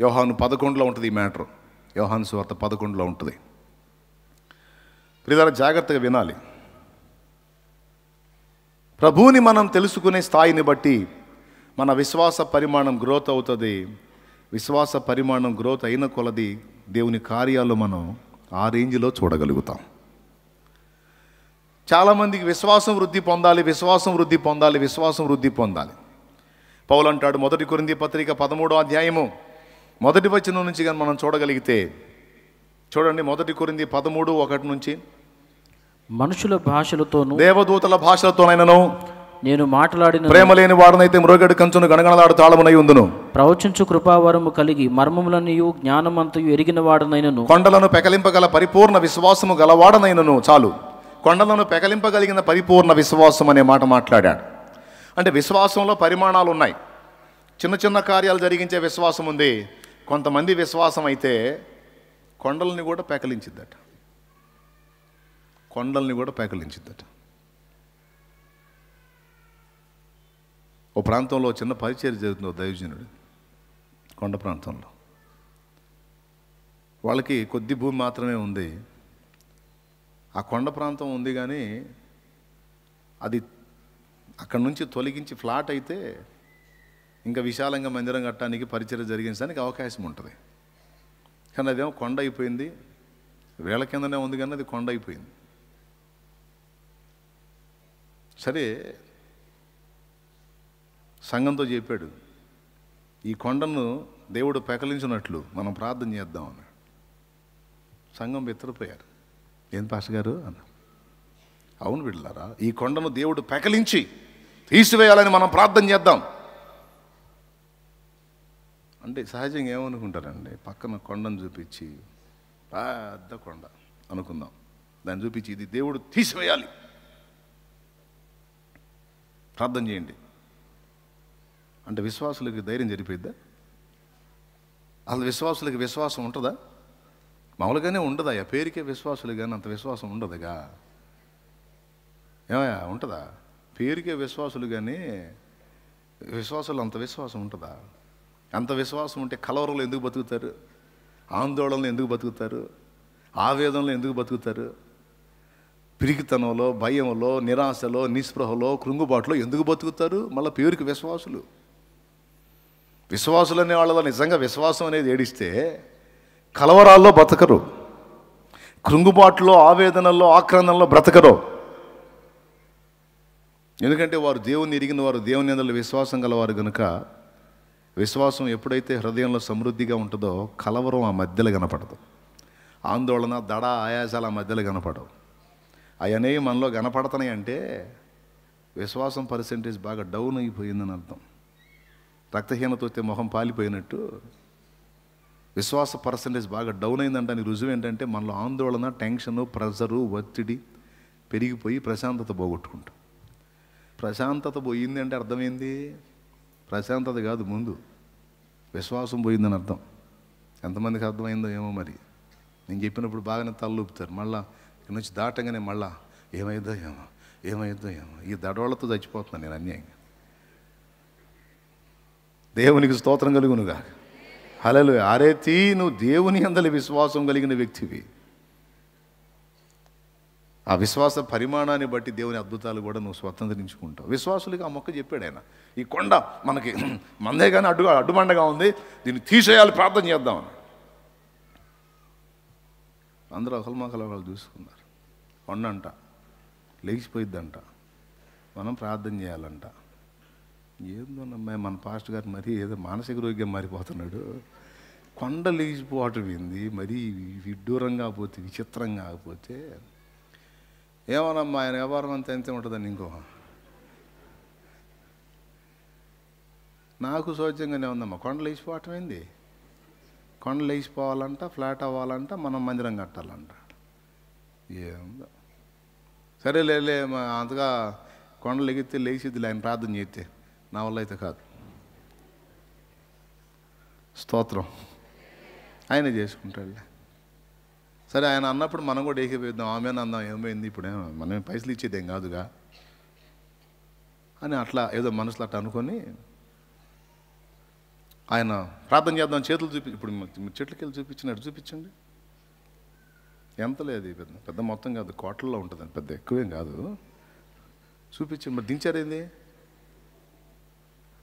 యోహాను 11లో ఉంటుంది ఈ మ్యాటర్, యోహాను సువార్త 11లో ఉంటుంది. ప్రియులారా, జాగ్రత్తగా వినాలి. ప్రభువుని మనం తెలుసుకునే స్థాయిని బట్టి మన విశ్వాస పరిమాణం గ్రోత్ అవుతుంది. విశ్వాస పరిమాణం గ్రోత్ అయిన కొలది దేవుని కార్యాలు మనం ఆ రేంజ్లో చూడగలుగుతాం. చాలామందికి విశ్వాసం వృద్ధి పొందాలి. పౌలు అంటాడు, 1 కొరింథీ పత్రిక 13వ అధ్యాయము 1వ వచనం నుంచి కానీ మనం చూడగలిగితే, చూడండి 1 కొరింథీ 13:1 నుంచి, మనుషుల భాషలతోనూ దేవదూతల భాషలతోనైనను నేను మాట్లాడిన ప్రేమ లేని వాడనైతే మ్రోగడి కంచును గణగణలాడు తాళమునై ఉందును. ప్రవచించు కృపావరము కలిగి మర్మములనియు జ్ఞానమంతయు ఎరిగిన వాడనైనను, కొండలను పెకలింపగల పరిపూర్ణ విశ్వాసము గలవాడనైనను. చాలు, కొండలను పెకలింపగలిగిన పరిపూర్ణ విశ్వాసం అనే మాట మాట్లాడాడు. అంటే విశ్వాసంలో పరిమాణాలు ఉన్నాయి. చిన్న చిన్న కార్యాలు జరిగించే విశ్వాసం ఉంది. కొంతమంది విశ్వాసం అయితే కొండల్ని కూడా పెకలించిద్దట. ఓ ప్రాంతంలో చిన్న పరిచర్య జరుగుతుంది, దైవజనుడు కొండ ప్రాంతంలో. వాళ్ళకి కొద్ది భూమి మాత్రమే ఉంది. ఆ కొండ ప్రాంతం ఉంది కానీ అది అక్కడి నుంచి తొలగించి ఫ్లాట్ అయితే ఇంకా విశాలంగా మందిరం కట్టడానికి, పరిచర్య జరిగించడానికి అవకాశం ఉంటుంది. కానీ అదేమో కొండ అయిపోయింది, వేళ కిందనే ఉంది కానీ అది కొండ అయిపోయింది. సరే, సంఘంతో చెప్పాడు, ఈ కొండను దేవుడు పెకలించినట్లు మనం ప్రార్థన చేద్దాం అన్నాడు. సంఘం బెత్తరిపోయారు. ఏం పాస్టర్ గారు అన్న? అవును బిడ్డలారా, ఈ కొండను దేవుడు పెకలించి తీసివేయాలని మనం ప్రార్థన చేద్దాం అంటే సహజంగా ఏమనుకుంటారండి, పక్కన కొండను చూపించి, పెద్ద కొండ అనుకుందాం, దాన్ని చూపించి ఇది దేవుడు తీసివేయాలి, ప్రార్థన చేయండి అంటే విశ్వాసులకి ధైర్యం జరిపోయిద్దా? అసలు విశ్వాసులకి విశ్వాసం ఉంటుందా? మామూలుగానే ఉండదా? పేరుకే విశ్వాసులు కానీ అంత విశ్వాసం ఉండదుగా. ఏమయ్యా, ఉంటుందా? పేరుకే విశ్వాసులు కానీ విశ్వాసులు అంత విశ్వాసం ఉంటుందా? అంత విశ్వాసం ఉంటే కలవరంలో ఎందుకు బతుకుతారు? ఆందోళనలో ఎందుకు బతుకుతారు? ఆవేదనలో ఎందుకు బతుకుతారు? పిరికితనంలో, భయంలో, నిరాశలో, నిస్పృహలో, కృంగుబాటులో ఎందుకు బతుకుతారు? మళ్ళీ పేరుకి విశ్వాసులు. విశ్వాసులనే వాళ్ళలో నిజంగా విశ్వాసం అనేది ఏడిస్తే కలవరాల్లో బ్రతకరు, కృంగుబాటులో, ఆవేదనల్లో, ఆక్రందనలో బ్రతకరు. ఎందుకంటే వారు దేవుని ఎరిగిన వారు, దేవుని యందు విశ్వాసం గలవారు కనుక. విశ్వాసం ఎప్పుడైతే హృదయంలో సమృద్ధిగా ఉంటుందో కలవరం ఆ మధ్యలో కనపడదు, ఆందోళన, దడ, ఆయాసాలు ఆ మధ్యలో కనపడవు. అవన్నీ మనలో కనపడుతున్నాయి అంటే విశ్వాసం పర్సెంటేజ్ బాగా డౌన్ అయిపోయిందని అర్థం. రక్తహీనత వస్తే మొహం పాలిపోయినట్టు విశ్వాస పర్సెంటేజ్ బాగా డౌన్ అయిందంటే రుజువు ఏంటంటే మనలో ఆందోళన, టెన్షను, ప్రెషరు, ఒత్తిడి పెరిగిపోయి ప్రశాంతత పోగొట్టుకుంటాం. ప్రశాంతత పోయింది అంటే అర్థమైంది, ప్రశాంతత కాదు, ముందు విశ్వాసం పోయిందని అర్థం. ఎంతమందికి అర్థమైందో ఏమో మరి. నేను చెప్పినప్పుడు బాగానే తలూపుతారు, మళ్ళీ ఇక్కడ నుంచి దాటంగానే మళ్ళా ఏమైద్దో ఏమో, ఏమైద్దో ఏమో. ఈ దడవాళ్ళతో చచ్చిపోతున్నాను నేను అన్యాయంగా. దేవునికి స్తోత్రం కలుగునుగా. హల్లెలూయా. ఆరేతి, నువ్వు దేవుని యందలి విశ్వాసం కలిగిన వ్యక్తివి. ఆ విశ్వాస పరిమాణాన్ని బట్టి దేవుని అద్భుతాలు కూడా నువ్వు స్వతంత్రించుకుంటావు. విశ్వాసులకి ఆ మొక్క చెప్పాడు ఆయన, ఈ కొండ మనకి మందే కానీ అడ్డుమండగా ఉంది, దీన్ని తీసేయాలి, ప్రార్థన చేద్దామని. అందరూ ఒకరిమొకరు వాళ్ళు చూసుకున్నారు. కొండ అంట లేచిపోయిద్దంట, మనం ప్రార్థన చేయాలంట. ఏందోనమ్మా మన పాస్టర్ గారు మరీ ఏదో మానసిక రోగ్యం మారిపోతున్నాడు. కొండ లేచిపోవటం ఏంది మరీ విడ్డూరంగా పోతే, విచిత్రంగా పోతే. ఏమోనమ్మా ఆయన వ్యవహారం అంతా ఎంత ఉంటుందని ఇంకో నాకు సౌజ్యంగానే ఉందమ్మా. కొండ లేచిపోవటం ఏంది, కొండ లేచిపోవాలంట, ఫ్లాట్ అవ్వాలంట, మనం మందిరం కట్టాలంట. ఏందో సరే లేలే, అంతగా కొండలు ఎగితే లేచిద్ది ఆయన ప్రార్థన చేస్తే, నా వల్ల అయితే కాదు. స్తోత్రం, ఆయన చేసుకుంటాడులే. సరే ఆయన అన్నప్పుడు మనం కూడా ఏకీభవిద్దాం, ఆమెను అందాం, ఏమైంది ఇప్పుడు, మనం పైసలు ఇచ్చేదేం కాదుగా అని అట్లా ఏదో మనసులో అట్లా అనుకొని ఆయన ప్రార్థన చేద్దాం. చేతులు ఇప్పుడు చెట్లకి వెళ్ళి చూపించినట్టు చూపించండి. ఎంత లేదు, పెద్ద పెద్ద మొత్తం కాదు, కోట్లలో ఉంటుంది, పెద్ద ఎక్కువేం కాదు. చూపించండి. మరి దించారేంది,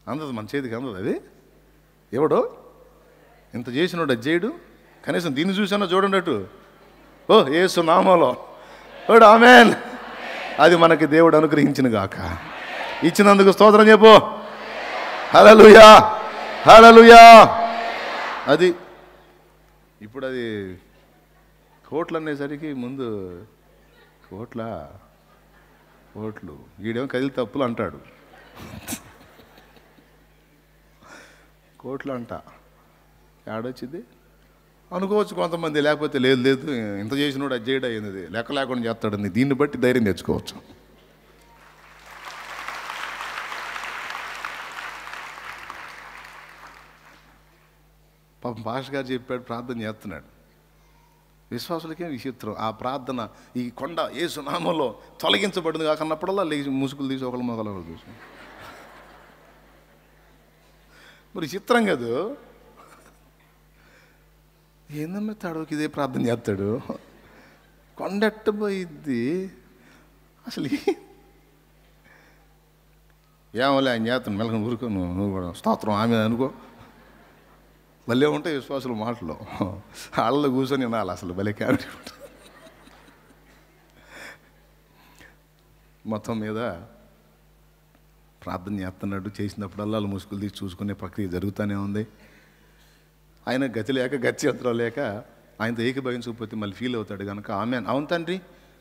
అందదు మన చేతికి అందదు. అది ఎవడో ఇంత చేసినోడు అది చేయడు, కనీసం దీన్ని చూసానో చూడండి. ఓ యేసు నామములో ఓడు ఆమేన్. అది మనకి దేవుడు అనుగ్రహించిన గాక. ఇచ్చినందుకు స్తోత్రం చెప్పు. హల్లెలూయా, హల్లెలూయా. అది ఇప్పుడు అది కోట్లు అనేసరికి ముందు కోట్లు వీడేమో కదిలి తప్పులు అంటాడు. కోట్లు అంట ఏడొచ్చింది అనుకోవచ్చు కొంతమంది, లేకపోతే లేదు లేదు ఇంత చేసినోడు అది చేయడం అయింది, లెక్క లేకుండా చేస్తాడని దీన్ని బట్టి ధైర్యం తెచ్చుకోవచ్చు. పాపం పాస్టర్ గారు చెప్పాడు, ప్రార్థన చేస్తున్నాడు. విశ్వాసులకేం విచిత్రం, ఆ ప్రార్థన ఈ కొండ యేసు నామములో తొలగించబడింది కాకన్నప్పుడల్లా లేచి ముసుగులు తీసి ఒకళ్ళ మొదలు చూసి మరి చిత్రం కాదు. ఏందమ్మా తాడోకి ఇదే ప్రార్థన చేస్తాడు, కొండెట్టబోయిద్ది అసలు. ఏమోలే ఆయన చేస్తాను, మెలకని ఊరుకో, నువ్వు కూడా స్తోత్రం ఆమె అనుకో. భలే ఉంటాయి విశ్వాసుల మాటలు, వాళ్ళలో కూర్చొని వినాలి. అసలు భలే క్యారెట్ ఉంటుంది. మొత్తం మీద ప్రార్థన చేస్తున్నాడు. చేసినప్పుడల్లా వాళ్ళు ముసుగులు తీసి చూసుకునే ప్రక్రియ జరుగుతూనే ఉంది. ఆయన గతి లేక గత్యంతరం లేక ఆయనతో ఏకీభవించకపోతే మళ్ళీ ఫీల్ అవుతాడు కనుక ఆమెన్, అవును తండ్రి,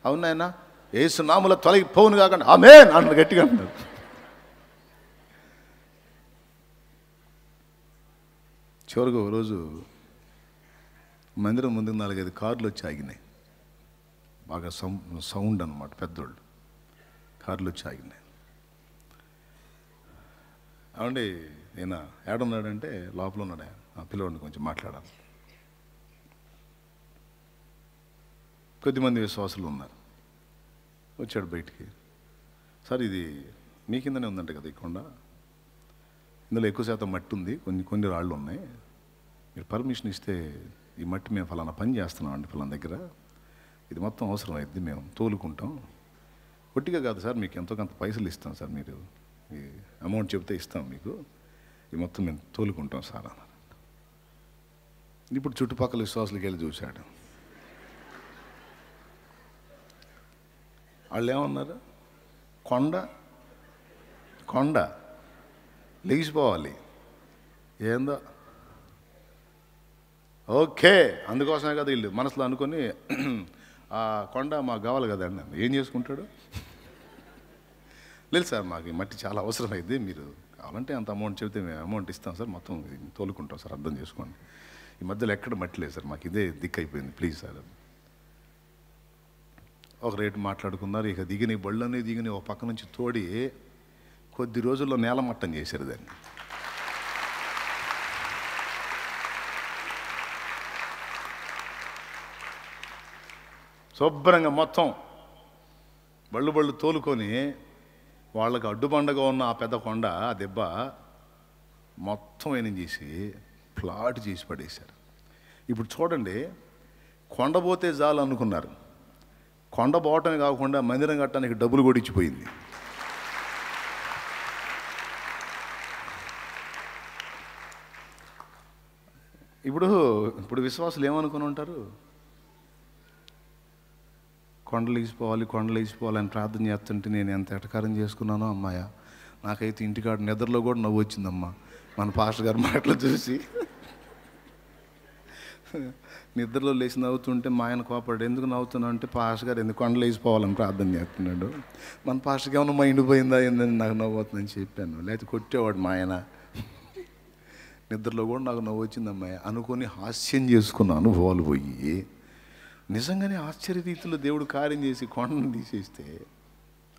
అవును ఆయన యేసు నామములో తొలగిపోవును కాకుండా ఆమెన్ అన్నాడు గట్టిగా అన్నాడు. చివరిగా ఒకరోజు మందిరం ముందుకు 4-5 కార్లు వచ్చి ఆగినాయి. బాగా సౌండ్ అన్నమాట, పెద్దోళ్ళు కార్లు వచ్చి ఆగినాయి. అవండి ఈయన ఏడున్నాడంటే లోపల ఉన్నాడు, పిల్లవాడిని కొంచెం మాట్లాడాలి. కొద్దిమంది విశ్వాసులు ఉన్నారు. వచ్చాడు బయటికి, సార్ ఇది మీ కిందనే ఉందంట కదా ఈ కొండ, ఇందులో ఎక్కువ శాతం మట్టి ఉంది, కొన్ని రాళ్ళు ఉన్నాయి, మీరు పర్మిషన్ ఇస్తే ఈ మట్టి మేము ఫలానా పని చేస్తున్నామండి ఫలానా దగ్గర, ఇది మొత్తం అవసరం అయింది, మేము తోలుకుంటాం. ఒట్టిగా కాదు సార్, మీకు ఎంతో కొంత పైసలు ఇస్తాం సార్, మీరు ఈ అమౌంట్ చెప్తే ఇస్తాం మీకు, ఈ మొత్తం మేము తోలుకుంటాం సార్ అన్నారు. ఇప్పుడు చుట్టుపక్కల విశ్వాసులకి వెళ్ళి చూశాడు. వాళ్ళు ఏమన్నారు? కొండ లెగిసిపోవాలి. ఏందో ఓకే, అందుకోసమే కదా వీళ్ళు మనసులో అనుకొని ఆ కొండ మాకు కావాలి కదండి. ఏం చేసుకుంటాడు? లేదు సార్, మాకు మట్టి చాలా అవసరమైంది, మీరు కావాలంటే అంత అమౌంట్ చెబితే మేము అమౌంట్ ఇస్తాం సార్, మొత్తం తోలుకుంటాం సార్, అర్థం చేసుకోండి. ఈ మధ్యలో ఎక్కడ మట్టి లేదు సార్, మాకు ఇదే దిక్కు అయిపోయింది, ప్లీజ్ సార్. ఒక రేటు మాట్లాడుకున్నారు. ఇక దిగిన బళ్ళని దిగిన ఒక పక్క నుంచి తోడి కొద్ది రోజుల్లో నేలమట్టం చేశారు దాన్ని. శుభ్రంగా మొత్తం బళ్ళు తోలుకొని వాళ్ళకి అడ్డుబండగా ఉన్న ఆ పెద్ద కొండ, ఆ దెబ్బ మొత్తం ఏం చేసి ప్లాట్ చేసి పడేశారు. ఇప్పుడు చూడండి, కొండ పోతే చాలు అనుకున్నారు. కొండ పోవటమే కాకుండా మందిరం కట్టడానికి డబ్బులు కూడా ఇచ్చిపోయింది. ఇప్పుడు విశ్వాసులు ఏమనుకుని ఉంటారు? కొండలు లేచిపోవాలని ప్రార్థన చేస్తుంటే నేను ఎంత ఎటకారం చేసుకున్నానో అమ్మాయ, నాకైతే ఇంటికాడ నిద్రలో కూడా నవ్వు వచ్చిందమ్మా మన పాస్టర్ గారి మాటలు చూసి. నిద్రలో లేచి నవ్వుతుంటే మా ఆయన కోపడు, ఎందుకు నవ్వుతున్నావు అంటే, పాస్టర్ గారు ఎందుకు కొండలు లేచిపోవాలని ప్రార్థన చేస్తున్నాడు, మన పాస్టర్కి ఏమన్నా మైండ్ పోయిందా ఏందని నాకు నవ్వుతుందని చెప్పాను. లేకపోతే కొట్టేవాడు మా ఆయన. నిద్రలో కూడా నాకు నవ్వు వచ్చింది అమ్మాయి అనుకొని హాస్యం చేసుకున్న అనుభవాలు పోయి, నిజంగానే ఆశ్చర్య రీతిలో దేవుడు కార్యం చేసి కొండను తీసేస్తే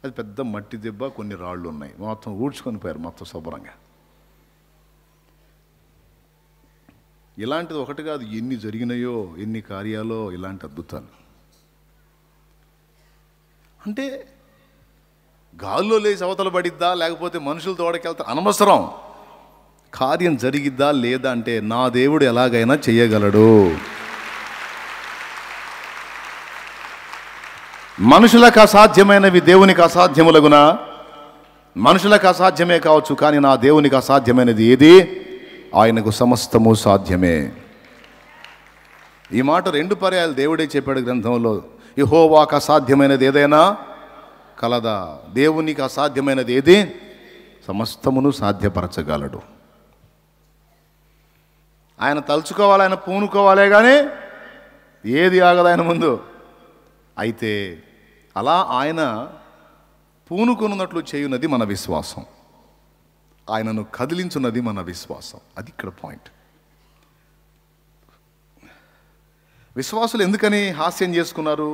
అది పెద్ద మట్టి దెబ్బ, కొన్ని రాళ్ళు ఉన్నాయి, మొత్తం ఊడ్చుకొని పోయారు మొత్తం శుభ్రంగా. ఇలాంటిది ఒకటి కాదు, ఎన్ని జరిగినాయో, ఎన్ని కార్యాలో ఇలాంటి అద్భుతాలు. అంటే గాల్లో లేచి అవతల పడిద్దా లేకపోతే మనుషులు తోడకెళ్తా అనవసరం, కార్యం జరిగిద్దా లేదా అంటే నా దేవుడు ఎలాగైనా చేయగలడు. మనుషులకు అసాధ్యమైనవి దేవునికి అసాధ్యములగున. మనుషులకు అసాధ్యమే కావచ్చు, కానీ నా దేవునికి అసాధ్యమైనది ఏది? ఆయనకు సమస్తము సాధ్యమే. ఈ మాట 2 పర్యాయాలు దేవుడే చెప్పాడు గ్రంథంలో. యెహోవాకు అసాధ్యమైనది ఏదైనా కలదా? దేవునికి అసాధ్యమైనది ఏది? సమస్తమును సాధ్యపరచగలడు. ఆయన తలుచుకోవాలి, ఆయన పూనుకోవాలే కానీ ఏది ఆగదు ఆయన ముందు. అయితే అలా ఆయన పూనుకున్నట్లు చేయున్నది మన విశ్వాసం, ఆయనను కదిలించున్నది మన విశ్వాసం. అది ఇక్కడ పాయింట్. విశ్వాసులు ఎందుకని హాస్యం చేసుకున్నారు?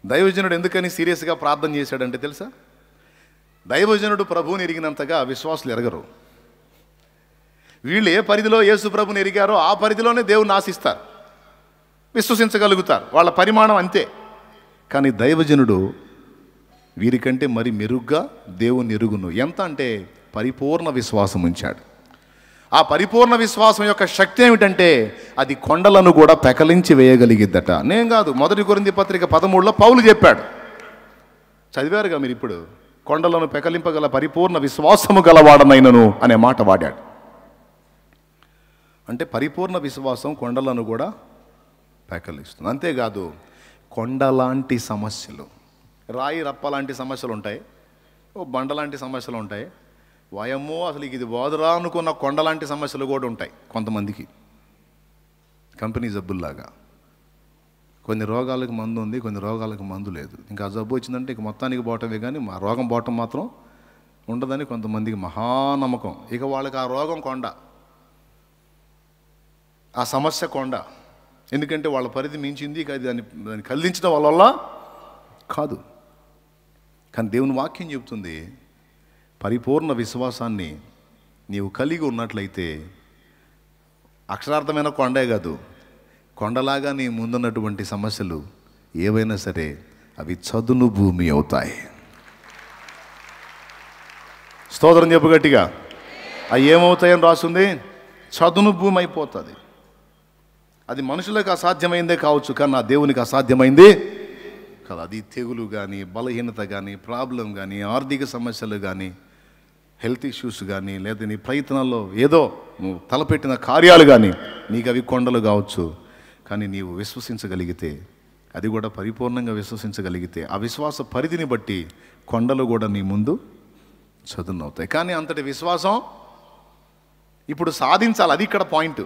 దైవజనుడు ఎందుకని సీరియస్గా ప్రార్థన చేశాడంటే తెలుసా? దైవజనుడు ప్రభువుని ఎరిగినంతగా విశ్వాసులు ఎరగరు. వీళ్ళు ఏ పరిధిలో యేసు ప్రభుని ఎరిగారో ఆ పరిధిలోనే దేవుని ఆశిస్తారు, విశ్వసించగలుగుతారు, వాళ్ళ పరిమాణం అంతే. కానీ దైవజనుడు వీరికంటే మరి మెరుగ్గా దేవుని ఎరుగును. ఎంత అంటే పరిపూర్ణ విశ్వాసం ఉంచాడు. ఆ పరిపూర్ణ విశ్వాసం యొక్క శక్తి ఏమిటంటే అది కొండలను కూడా పెకలించి వేయగలిగిద్దట. నేను కాదు, 1 కొరింథీ పత్రిక 13లో పౌలు చెప్పాడు. చదివారుగా మీరు ఇప్పుడు. కొండలను పెకలింపగల పరిపూర్ణ విశ్వాసము గలవాడనైనను అనే మాట వాడాడు. అంటే పరిపూర్ణ విశ్వాసం కొండలను కూడా పెకలిస్తుంది. అంతేకాదు, కొండలాంటి సమస్యలు, రాయి రప్పలాంటి సమస్యలు ఉంటాయి, ఓ బండలాంటి సమస్యలు ఉంటాయి, వయమ్మో అసలు ఇది బోధరా అనుకున్న కొండలాంటి సమస్యలు కూడా ఉంటాయి కొంతమందికి. కంపెనీ జబ్బుల్లాగా కొన్ని రోగాలకు మందు ఉంది, కొన్ని రోగాలకు మందు లేదు. ఇంకా జబ్బు వచ్చిందంటే ఇక మొత్తానికి పోవటమే కానీ ఆ రోగం పోవటం మాత్రం ఉండదని కొంతమందికి మహానమ్మకం. ఇక వాళ్ళకి ఆ రోగం కొండ, ఆ సమస్య కొండ. ఎందుకంటే వాళ్ళ పరిధి మించింది, ఇక దాన్ని కదిలించడం వల్ల కాదు. కానీ దేవుని వాక్యం చెబుతుంది, పరిపూర్ణ విశ్వాసాన్ని నీవు కలిగి ఉన్నట్లయితే అక్షరార్థమైన కొండే కాదు, కొండలాగా నీ ముందున్నటువంటి సమస్యలు ఏవైనా సరే అవి చదును భూమి అవుతాయి. స్తోత్రం చెప్పు గట్టిగా. అవి ఏమవుతాయని రాస్తుంది? చదును భూమి అయిపోతుంది. అది మనుషులకు అసాధ్యమైందే కావచ్చు, కానీ నా దేవునికి అసాధ్యమైంది కదా. అది తెగులు కానీ, బలహీనత కానీ, ప్రాబ్లం కానీ, ఆర్థిక సమస్యలు కానీ, హెల్త్ ఇష్యూస్ కానీ, లేదా నీ ప్రయత్నాల్లో ఏదో నువ్వు తలపెట్టిన కార్యాలు కానీ, నీకు అవి కొండలు కావచ్చు. కానీ నీవు విశ్వసించగలిగితే, అది కూడా పరిపూర్ణంగా విశ్వసించగలిగితే, ఆ విశ్వాస పరిధిని బట్టి కొండలు కూడా నీ ముందు చదునవుతాయి. కానీ అంతటి విశ్వాసం ఇప్పుడు సాధించాలి. అది ఇక్కడ పాయింట్.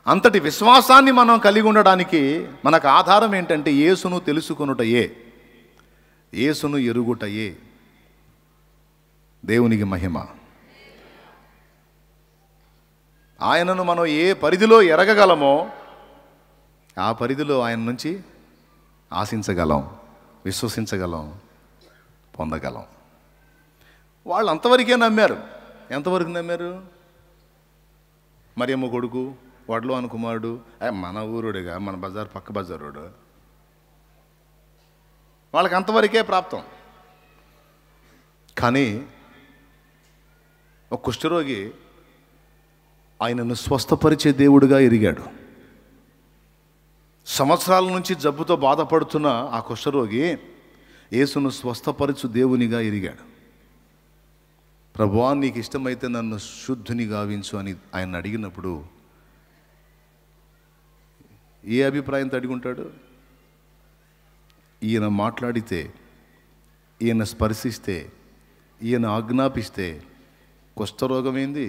అంతటి విశ్వాసాన్ని మనం కలిగి ఉండడానికి మనకు ఆధారం ఏంటంటే యేసును తెలుసుకొనుటయే, యేసును ఎరుగుటయే. దేవునికి మహిమ. ఆయనను మనం ఏ పరిధిలో ఎరగగలమో ఆ పరిధిలో ఆయన నుంచి ఆశించగలం, విశ్వసించగలం, పొందగలం. వాళ్ళు అంతవరకే నమ్మారు. ఎంతవరకు నమ్మారు? మరియమ్మ కొడుకు, వడ్లో అను కుమారుడు, మన ఊరుడుగా, మన బజార్ పక్క బజారుడు, వాళ్ళకి అంతవరకే ప్రాప్తం. కానీ ఒక కుష్ఠరోగి ఆయనను స్వస్థపరిచే దేవుడిగా ఎరిగాడు. సంవత్సరాల నుంచి జబ్బుతో బాధపడుతున్న ఆ కుష్ఠరోగి యేసును స్వస్థపరచు దేవునిగా ఎరిగాడు. ప్రభువా, నీకు ఇష్టమైతే నన్ను శుద్ధుని గావించు అని ఆయన అడిగినప్పుడు ఏ అభిప్రాయంతో అడిగుంటాడు? ఈయన మాట్లాడితే, ఈయన స్పర్శిస్తే, ఈయన ఆజ్ఞాపిస్తే కుష్ఠరోగం ఏంది?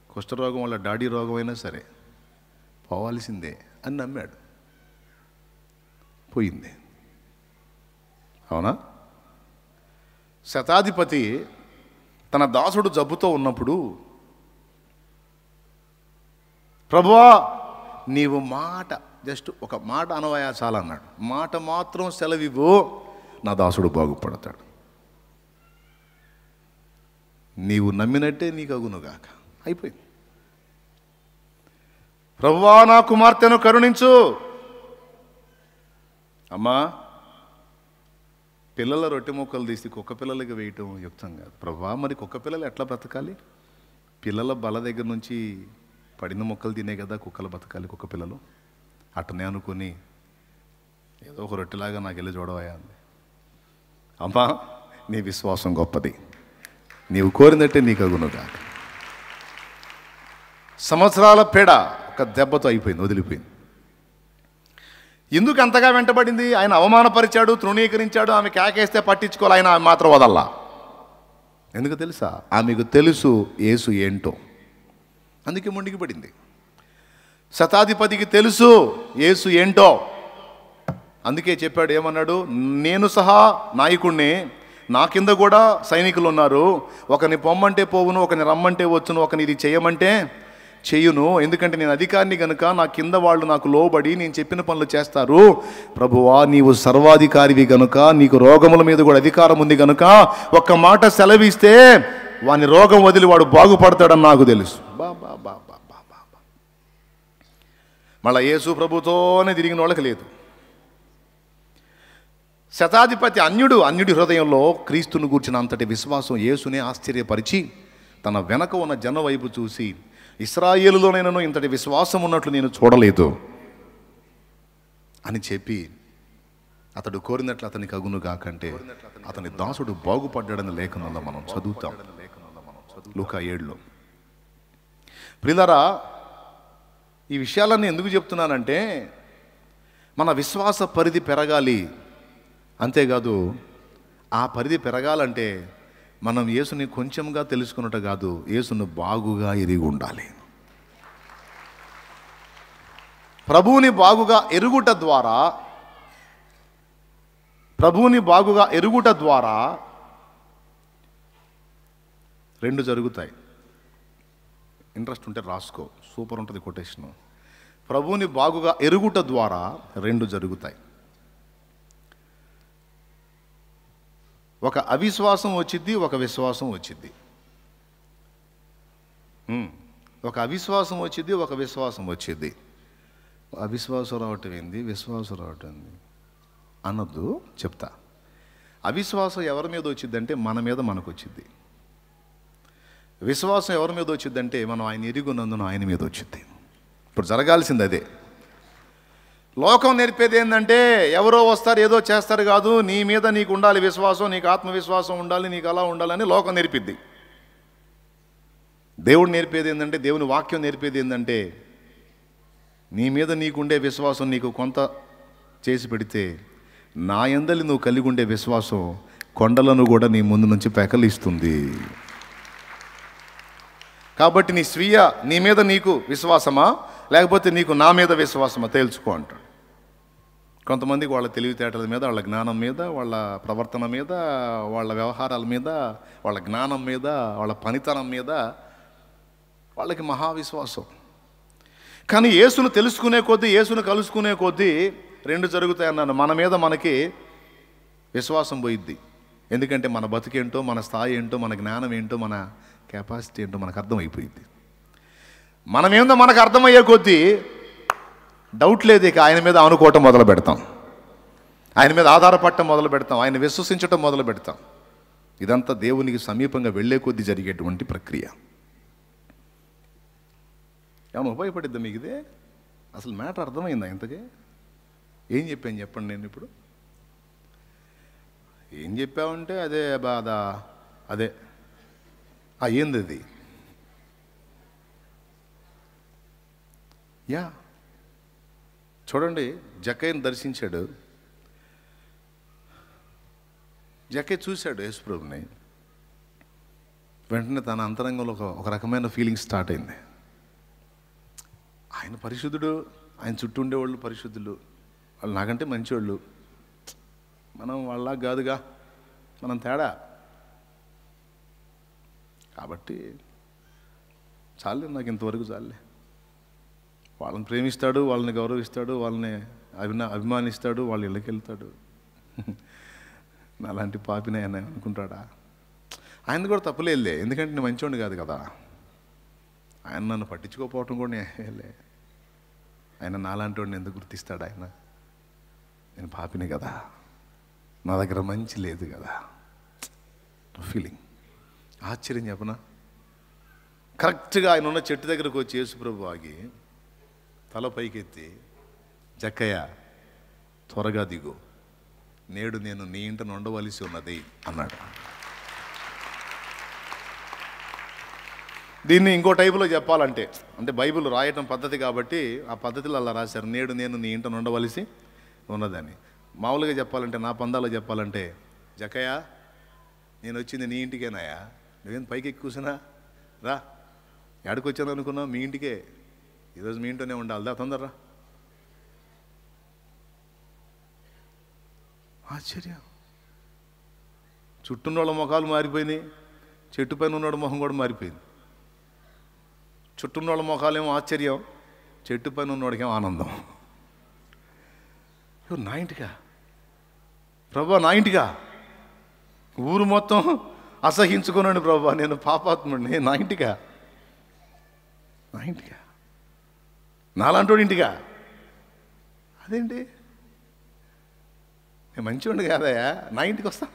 కుష్ఠరోగం వల్ల డాడీ రోగం అయినా సరే పోవాల్సిందే అని నమ్మాడు. పోయింది. అవునా? శతాధిపతి తన దాసుడు జబ్బుతో ఉన్నప్పుడు, ప్రభువా నీవు మాట, జస్ట్ ఒక మాట అనవయా చాలన్నాడు. మాట మాత్రం సెలవివ్వు, నా దాసుడు బాగుపడతాడు. నీవు నమ్మినట్టే నీకు అగునుగాక. అయిపోయింది. ప్రభువా నా కుమార్తెను కరుణించు. అమ్మా, పిల్లల రొట్టె ముక్కలు తీసి కుక్క పిల్లలకి వేయటం యుక్తం కాదు. ప్రభువా, మరి కుక్క పిల్లలు ఎట్లా బ్రతకాలి? పిల్లల బల దగ్గర నుంచి పడిన మొక్కలు తినే కదా కుక్కలు బతకాలి. కుక్క పిల్లలు అట్టనే అనుకుని ఏదో ఒక రొట్టెలాగా నాకు వెళ్ళి చూడవయా అంది. అమ్మా, నీ విశ్వాసం గొప్పది, నీవు కోరినట్టే నీకు అగునుగా. సంవత్సరాల పేడ ఒక దెబ్బతో అయిపోయింది, వదిలిపోయింది. ఎందుకు అంతగా వెంటబడింది? ఆయన అవమానపరిచాడు, తృణీకరించాడు. ఆమె కేకేస్తే పట్టించుకోవాలి, ఆయన ఆమె మాత్రం వదల్లా. ఎందుకు తెలుసా? ఆమెకు తెలుసు యేసు ఏంటో, అందుకే ముందుకు పడింది. శతాధిపతికి తెలుసు యేసు ఏంటో, అందుకే చెప్పాడు. ఏమన్నాడు? నేను సహా నాయకుడిని, నా కింద కూడా సైనికులు ఉన్నారు. ఒకరిని పొమ్మంటే పోవును, ఒకరిని రమ్మంటే వచ్చును, ఒకరిని ఇది చేయమంటే చెయ్యును. ఎందుకంటే నేను అధికారిని కనుక నా కింద వాళ్ళు నాకు లోబడి నేను చెప్పిన పనులు చేస్తారు. ప్రభువా, నీవు సర్వాధికారివి గనుక, నీకు రోగముల మీద కూడా అధికారం ఉంది గనుక ఒక్క మాట సెలవిస్తే వాని రోగం వదిలి వాడు బాగుపడతాడని నాకు తెలుసు. బాబా బాబా బాబా. మళ్ళా యేసు ప్రభుతోనే తిరిగిన వాళ్ళకి లేదు. శతాధిపతి అన్యుడి హృదయంలో క్రీస్తును గూర్చిన అంతటి విశ్వాసం యేసునే ఆశ్చర్యపరిచి తన వెనక ఉన్న జన వైపు చూసి, ఇశ్రాయేలులోనైనా ఇంతటి విశ్వాసం ఉన్నట్లు నేను చూడలేదు అని చెప్పి, అతడు కోరినట్లు అతనికి అగును కాకంటే అతని దాసుడు బాగుపడ్డాడని లేఖనంలో మనం చదువుతాం. లూకా 7లో. ప్రియులారా, ఈ విషయాలన్నీ ఎందుకు చెప్తున్నానంటే మన విశ్వాస పరిధి పెరగాలి. అంతేకాదు, ఆ పరిధి పెరగాలంటే మనం యేసుని కొంచెంగా తెలుసుకున్నట్టు కాదు, యేసును బాగుగా ఎరిగి ఉండాలి. ప్రభువుని బాగుగా ఎరుగుట ద్వారా రెండు జరుగుతాయి. ఇంట్రెస్ట్ ఉంటే రాసుకో, సూపర్ ఉంటుంది కొటేషను. ప్రభువుని బాగుగా ఎరుగుట ద్వారా రెండు జరుగుతాయి. ఒక అవిశ్వాసం వచ్చిద్ది, ఒక విశ్వాసం వచ్చిద్ది. ఒక అవిశ్వాసం వచ్చిద్ది, ఒక విశ్వాసం వచ్చిద్ది. అవిశ్వాసం రావటం ఏంది, విశ్వాసం రావటం ఏంది అన్నద్దు, చెప్తా. అవిశ్వాసం ఎవరి మీద వచ్చిద్దంటే మన మీద మనకు వచ్చిద్ది. విశ్వాసం ఎవరి మీద వచ్చిద్దంటే మనం ఆయన ఎరుగున్నందున ఆయన మీద వచ్చింది. ఇప్పుడు జరగాల్సింది అదే. లోకం నేర్పేది ఏంటంటే ఎవరో వస్తారు ఏదో చేస్తారు కాదు, నీ మీద నీకు ఉండాలి విశ్వాసం, నీకు ఆత్మవిశ్వాసం ఉండాలి, నీకు అలా ఉండాలని లోకం నేర్పిద్ది. దేవుడు నేర్పేది ఏంటంటే, దేవుని వాక్యం నేర్పేది ఏంటంటే, నీ మీద నీకుండే విశ్వాసం నీకు కొంత చేసి పెడితే నా యందలి నువ్వు కలిగి ఉండే విశ్వాసం కొండలను కూడా నీ ముందు నుంచి పెకలిస్తుంది. కాబట్టి నీ మీద నీకు విశ్వాసమా లేకపోతే నీకు నా మీద విశ్వాసమా తేల్చుకో అంటాడు. కొంతమందికి వాళ్ళ తెలివితేటల మీద, వాళ్ళ జ్ఞానం మీద, వాళ్ళ ప్రవర్తన మీద, వాళ్ళ వ్యవహారాల మీద, వాళ్ళ జ్ఞానం మీద, వాళ్ళ పనితనం మీద వాళ్ళకి మహావిశ్వాసం. కానీ యేసును తెలుసుకునే కొద్దీ, యేసును కలుసుకునే కొద్దీ రెండు జరుగుతాయన్నాను. మన మీద మనకి విశ్వాసం పోయిద్ది. ఎందుకంటే మన బతుకేంటో, మన స్థాయి ఏంటో, మన జ్ఞానం ఏంటో, మన కెపాసిటీ ఏంటో మనకు అర్థమైపోయింది. మనమేందో మనకు అర్థమయ్యే కొద్దీ డౌట్ లేదు, ఇక ఆయన మీద అనుకోవటం మొదలు పెడతాం, ఆయన మీద ఆధారపడటం మొదలు పెడతాం, ఆయన విశ్వసించటం మొదలు పెడతాం. ఇదంతా దేవునికి సమీపంగా వెళ్ళే కొద్దీ జరిగేటువంటి ప్రక్రియ. ఏమన్నా ఉపయోగపడిద్దా మీకు ఇదే? అసలు మ్యాటర్ అర్థమైందా ఇంతకీ? ఏం చెప్పాను చెప్పండి. నేను ఇప్పుడు ఏం చెప్పావంటే అదే బాధ, అదే ఏంది అది? యా, చూడండి, జక్కయ్యను దర్శించాడు. జక్కయ్య చూశాడు యేసుప్రభుని. వెంటనే తన అంతరంగంలో ఒక రకమైన ఫీలింగ్ స్టార్ట్ అయింది. ఆయన పరిశుద్ధుడు, ఆయన చుట్టూ ఉండేవాళ్ళు పరిశుద్ధులు, వాళ్ళు నాకంటే మంచివాళ్ళు, మనం వాళ్ళ కాదుగా, మనం తేడా. కాబట్టి చాలే, నాకు ఇంతవరకు చాలే. వాళ్ళని ప్రేమిస్తాడు, వాళ్ళని గౌరవిస్తాడు, వాళ్ళని అభిమానిస్తాడు, వాళ్ళ ఇళ్ళకి వెళ్తాడు. నాలాంటి పాపినే ఆయన అనుకుంటాడా? ఆయన కూడా తప్పులేదులే, ఎందుకంటే నేను మంచివాడిని కాదు కదా. ఆయన నన్ను పట్టించుకోకపోవటం కూడా నేలే. ఆయన నాలాంటి వాడిని ఎందుకు గుర్తిస్తాడు? ఆయన నేను పాపినే కదా, నా దగ్గర మంచి లేదు కదా. ఫీలింగ్ ఆశ్చర్యం చెప్పనా? కరెక్ట్గా ఆయన ఉన్న చెట్టు దగ్గరకు వచ్చి యేసుప్రభు ఆగి తల పైకెత్తి, జక్కయ్య త్వరగా దిగు, నేడు నేను నీ ఇంట ఉండవలసి ఉన్నది అన్నాడు. దీన్ని ఇంకో టైపులో చెప్పాలంటే, అంటే బైబిల్ రాయటం పద్ధతి కాబట్టి ఆ పద్ధతిలో అలా రాశారు, నేడు నేను నీ ఇంట ఉండవలసి ఉన్నదని. మామూలుగా చెప్పాలంటే, నా పందాలో చెప్పాలంటే, జక్కయ్య నేను వచ్చింది నీ ఇంటికేనాయా, నువ్వేం పైకి ఎక్కి కూర్చున్నా, రా, ఎక్కడికి వచ్చాను అనుకున్నావు, మీ ఇంటికే, ఈరోజు మీ ఇంట్లోనే ఉండాలి, దా తొందరరా. ఆశ్చర్యం. చుట్టూన్నోళ్ళ ముఖాలు మారిపోయినాయి, చెట్టు పైన ఉన్నోడు మొహం కూడా మారిపోయింది. చుట్టూన్నోళ్ళ ముఖాలేమో ఆశ్చర్యం, చెట్టు పైన ఉన్నోడికేమో ఆనందం. నా ఇంటికా ప్రభా, నా ఇంటికా, ఊరు మొత్తం అసహించుకున్నాను ప్రభా, నేను పాపాత్ముడిని, నా ఇంటికా, నా ఇంటికా, నాలాంటోడి ఇంటికా, అదేంటి నేను మంచివాడిని కాదయా, నా ఇంటికి వస్తా.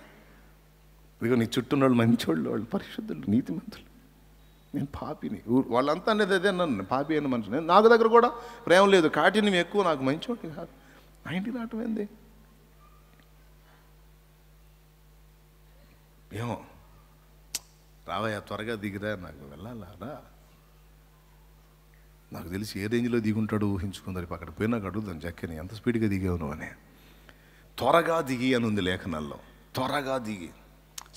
ఇదిగో నీ చుట్టూన్నోళ్ళు మంచివాళ్ళు, వాళ్ళు పరిశుద్ధులు, నీతిమంతులు, నేను పాపిని. వాళ్ళంతా అనేది అదే నన్ను పాపి అయిన మనిషి. నేను నాకు దగ్గర కూడా ప్రేమ లేదు, కాటిని ఎక్కువ, నాకు మంచివాడిని కాదు, నా ఇంటికి రావటం ఏంది? ఏమో రావయ్యా, త్వరగా దిగిరా, నాకు వెళ్ళాలా. నాకు తెలిసి ఏ రేంజ్లో దిగుంటాడు ఊహించుకుందారు. అక్కడ పోయి నాకు అడుగుదాం, జక్కని ఎంత స్పీడ్గా దిగావు నువ్వు అని. త్వరగా దిగి అని ఉంది లేఖనాల్లో, త్వరగా దిగి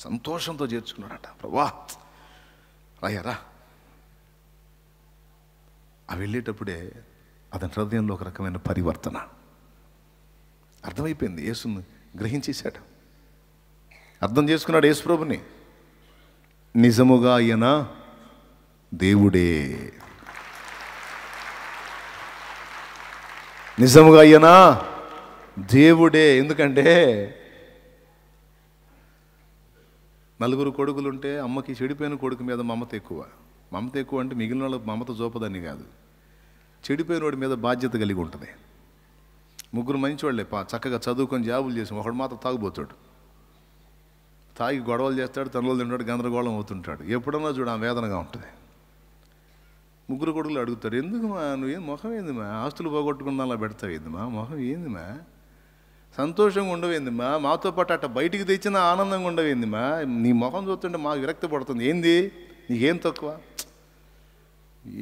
సంతోషంతో చేర్చుకున్నాడట. ప్రభా రాయరా. ఆ వెళ్ళేటప్పుడే అతని హృదయంలో ఒక రకమైన పరివర్తన అర్థమైపోయింది. యేసుని గ్రహించేశాడు, అర్థం చేసుకున్నాడు యేసుప్రభుని. నిజముగా ఆయన దేవుడే, నిజముగా ఆయన దేవుడే. ఎందుకంటే నలుగురు కొడుకులుంటే అమ్మకి చెడిపోయిన కొడుకు మీద మమత ఎక్కువ. మమత ఎక్కువ అంటే మిగిలిన వాళ్ళకి మమత చూపదని కాదు, చెడిపోయిన వాడి మీద బాధ్యత కలిగి ఉంటుంది. ముగ్గురు మంచివాళ్ళే, చక్కగా చదువుకొని జాబులు చేసి, ఒకడు మాత్రం తాగుపోతాడు, తాగి గొడవలు చేస్తాడు, తనలో తింటాడు, గందరగోళం అవుతుంటాడు. ఎప్పుడన్నా చూడ వేదనగా ఉంటుంది. ముగ్గురు కొడుకులు అడుగుతారు, ఎందుకుమా నువ్వేం మొహం ఏందిమా, ఆస్తులు పోగొట్టుకున్న అలా పెడతావు ఏందిమా, మొహం ఏందిమా, సంతోషంగా ఉండవేందిమా, మాతో పాటు అట్ట బయటికి తెచ్చిన ఆనందంగా ఉండవేందిమా, నీ మొహం చూస్తుంటే మాకు విరక్తి పడుతుంది, ఏంది నీకేం తక్కువ,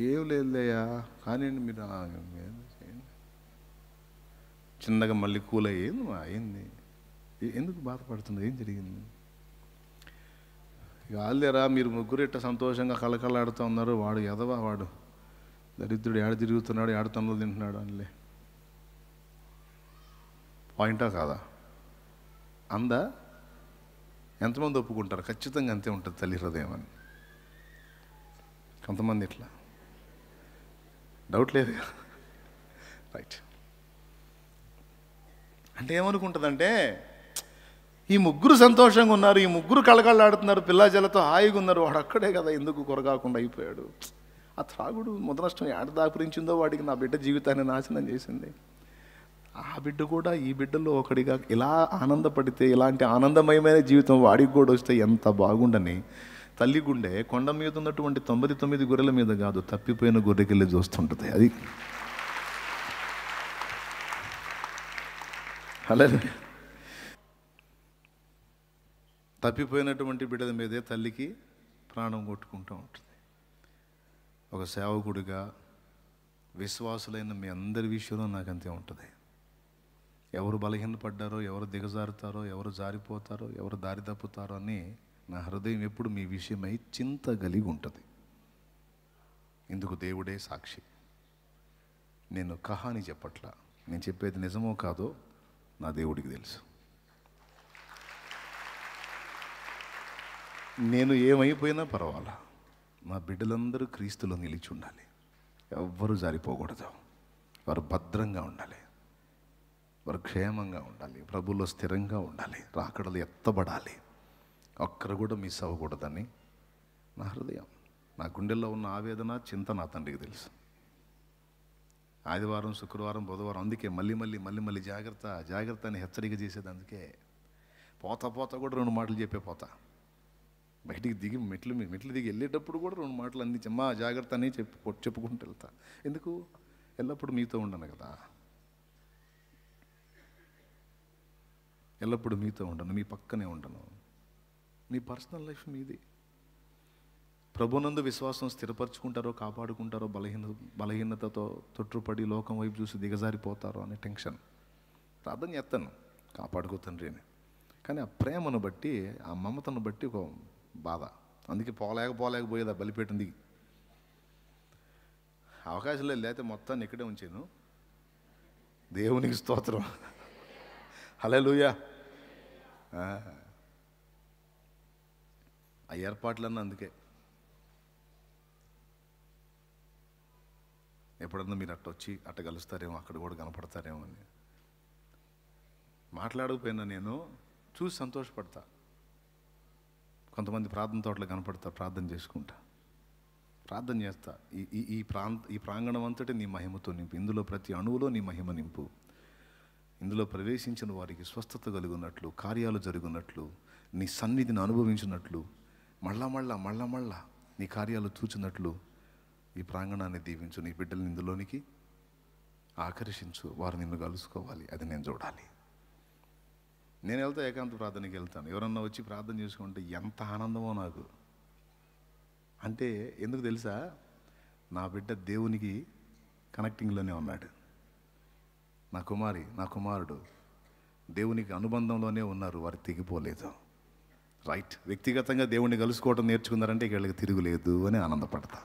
ఏం లేదులేయా కానీ మీరు చిన్నగా మళ్ళీ కూలయ్యి ఏందిమా, ఏంది ఎందుకు బాధపడుతుంది, ఏం జరిగింది, ఇక ఆల్లేరా మీరు ముగ్గురు ఇట్ట సంతోషంగా కళకళాడుతూ ఉన్నారు, వాడు ఎదవా, వాడు దరిద్రుడు ఏడ తిరుగుతున్నాడు, ఏడ తన్నులు తింటున్నాడు అనిలే, పాయింటా కాదా, అందా, ఎంతమంది ఒప్పుకుంటారు, ఖచ్చితంగా అంతే ఉంటుంది తల్లి హృదయం అని, కొంతమంది ఇట్లా డౌట్ లేదు, రైట్. అంటే ఏమనుకుంటుందంటే ఈ ముగ్గురు సంతోషంగా ఉన్నారు, ఈ ముగ్గురు కళకళలాడుతున్నారు, పిల్లాజలతో హాయిగా ఉన్నారు, వాడు అక్కడే కదా ఎందుకు కొరగాకుండా అయిపోయాడు, ఆ త్రాగుడు మొదనష్టం ఏడ దాపురించిందో వాడికి నా బిడ్డ జీవితాన్ని నాశనం చేసింది, ఆ బిడ్డ కూడా ఈ బిడ్డలో ఒకడిగా ఇలా ఆనందపడితే, ఇలాంటి ఆనందమయమైన జీవితం వాడికి కూడా వస్తే ఎంత బాగుండని తల్లి గుండె కొండ మీద ఉన్నటువంటి 99 గొర్రెల మీద కాదు, తప్పిపోయిన గొర్రెకెళ్ళి చూస్తుంటుంది. అది అలాగే తప్పిపోయినటువంటి బిడ్డల మీదే తల్లికి ప్రాణం కొట్టుకుంటూ ఉంటుంది. ఒక సేవకుడిగా విశ్వాసులైన మీ అందరి విషయంలో నాకు అంతే ఉంటుంది. ఎవరు బలహీనపడ్డారో, ఎవరు దిగజారుతారో, ఎవరు జారిపోతారో, ఎవరు దారి తప్పుతారో అని నా హృదయం ఎప్పుడు మీ విషయమై చింత కలిగి ఉంటుంది. ఇందుకు దేవుడే సాక్షి. నేను కహాని చెప్పట్లా, నేను చెప్పేది నిజమో కాదో నా దేవుడికి తెలుసు. నేను ఏమైపోయినా పర్వాలా, మా బిడ్డలందరూ క్రీస్తులో నిలిచి ఉండాలి, ఎవ్వరూ జారిపోకూడదు, వారు భద్రంగా ఉండాలి, వారు క్షేమంగా ఉండాలి, ప్రభువులో స్థిరంగా ఉండాలి, రాకడలు ఎత్తబడాలి, ఒక్కరు కూడా మిస్ అవ్వకూడదని నా హృదయం. నా గుండెల్లో ఉన్న ఆవేదన, చింత నా తండ్రికి తెలుసు. ఆదివారం, శుక్రవారం, బుధవారం అందుకే మళ్ళీ జాగ్రత్త జాగ్రత్త అని హెచ్చరిక చేసేది. అందుకే పోతా కూడా 2 మాటలు చెప్పే పోతా, బయటికి దిగి మెట్లు దిగి వెళ్ళేటప్పుడు కూడా 2 మాటలు అన్ని మా జాగ్రత్త అని చెప్పుకుంటూ వెళ్తా. ఎందుకు? ఎల్లప్పుడూ మీతో ఉండను కదా, ఎల్లప్పుడూ మీతో ఉండను, మీ పక్కనే ఉండను. మీ పర్సనల్ లైఫ్ మీది. ప్రభునందు విశ్వాసం స్థిరపరచుకుంటారో, కాపాడుకుంటారో, బలహీనతతో తొట్టుపడి లోకం వైపు చూసి దిగజారిపోతారో అనే టెన్షన్. ప్రార్థన చేస్తాను, కాపాడుకో తండ్రి అని. కానీ ఆ ప్రేమను బట్టి, ఆ మమతను బట్టి ఒక బాధ. అందుకే పోలేకపోయేది ఆ బలిపీఠం దిగి. అవకాశం లేదు, లేకపోతే మొత్తాన్ని ఇక్కడే ఉంచాను. దేవునికి స్తోత్రం, హల్లెలూయా. ఆ ఏర్పాట్లన్నా అందుకే. ఎప్పుడన్నా మీరు వచ్చి కలుస్తారేమో, అక్కడ కూడా కనపడతారేమో అని మాట్లాడకపోయినా నేను చూసి సంతోషపడతా. కొంతమంది ప్రార్థన తోటలో కనపడతా, ప్రార్థన చేసుకుంటా, ప్రార్థన చేస్తా. ఈ ప్రాంగణం అంతటి నీ మహిమతో నింపు, ఇందులో ప్రతి అణువులో నీ మహిమ నింపు, ఇందులో ప్రవేశించిన వారికి స్వస్థత కలుగున్నట్లు, కార్యాలు జరుగున్నట్లు, నీ సన్నిధిని అనుభవించినట్లు, మళ్ళా నీ కార్యాలు చూచినట్లు ఈ ప్రాంగణాన్ని దీవించు. నీ బిడ్డలు ఇందులోనికి ఆకర్షించు, వారు నిన్ను కలుసుకోవాలి, అది నేను చూడాలి. నేను వెళ్తా, ఏకాంత ప్రార్థనకి వెళ్తాను. ఎవరన్నా వచ్చి ప్రార్థన చేసుకుంటే ఎంత ఆనందమో నాకు. అంటే ఎందుకు తెలుసా, నా బిడ్డ దేవునికి కనెక్టింగ్లోనే ఉన్నాడు, నా కుమారి, నా కుమారుడు దేవునికి అనుబంధంలోనే ఉన్నారు, వారు తెగిపోలేదు. రైట్. వ్యక్తిగతంగా దేవుణ్ణి కలుసుకోవటం నేర్చుకున్నారంటే వీళ్ళకి తిరుగులేదు అని ఆనందపడతా.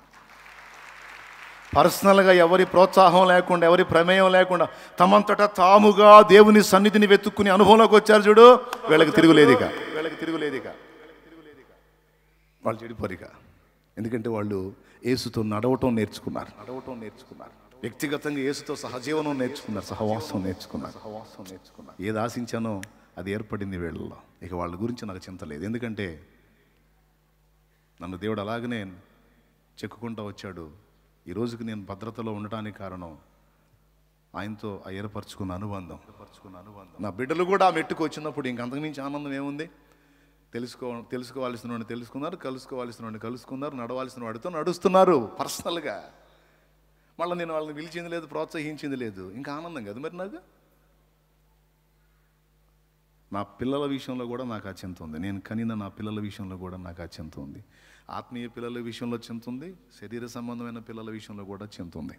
పర్సనల్గా ఎవరి ప్రోత్సాహం లేకుండా, ఎవరి ప్రమేయం లేకుండా తమంతటా తాముగా దేవుని సన్నిధిని వెతుక్కుని అనుభవంలోకి వచ్చారు చూడు, వీళ్ళకి తిరుగులేదిక. వాళ్ళు చెడిపోరిక. ఎందుకంటే వాళ్ళు యేసుతో నడవటం నేర్చుకున్నారు. వ్యక్తిగతంగా యేసుతో సహజీవనం నేర్చుకున్నారు, సహవాసం నేర్చుకున్నారు. ఏది ఆశించానో అది ఏర్పడింది వీళ్ళలో. ఇక వాళ్ళ గురించి నాకు చింత లేదు. ఎందుకంటే నన్ను దేవుడు అలాగనే చెక్కుకుంటూ వచ్చాడు. ఈ రోజుకి నేను భద్రతలో ఉండటానికి కారణం ఆయనతో ఏర్పరచుకున్న అనుబంధం. నా బిడ్డలు కూడా ఆ మెట్టుకు వచ్చినప్పుడు ఇంకంతకుమించి ఆనందం ఏముంది? తెలుసుకోవాల్సిన వాడిని తెలుసుకున్నారు, కలుసుకోవాల్సిన వాడిని కలుసుకున్నారు, నడవాల్సిన వాడితో నడుస్తున్నారు. పర్సనల్గా మళ్ళీ నేను వాళ్ళని పిలిచింది లేదు, ప్రోత్సహించింది లేదు. ఇంకా ఆనందం కదా మరి నాకు. నా పిల్లల విషయంలో కూడా నాకు ఆ చింత ఉంది. నేను కనిన నా పిల్లల విషయంలో కూడా నాకు ఆ చింత ఉంది. ఆత్మీయ పిల్లల విషయంలో చింత ఉంది, శరీర సంబంధమైన పిల్లల విషయంలో కూడా చింత ఉంది.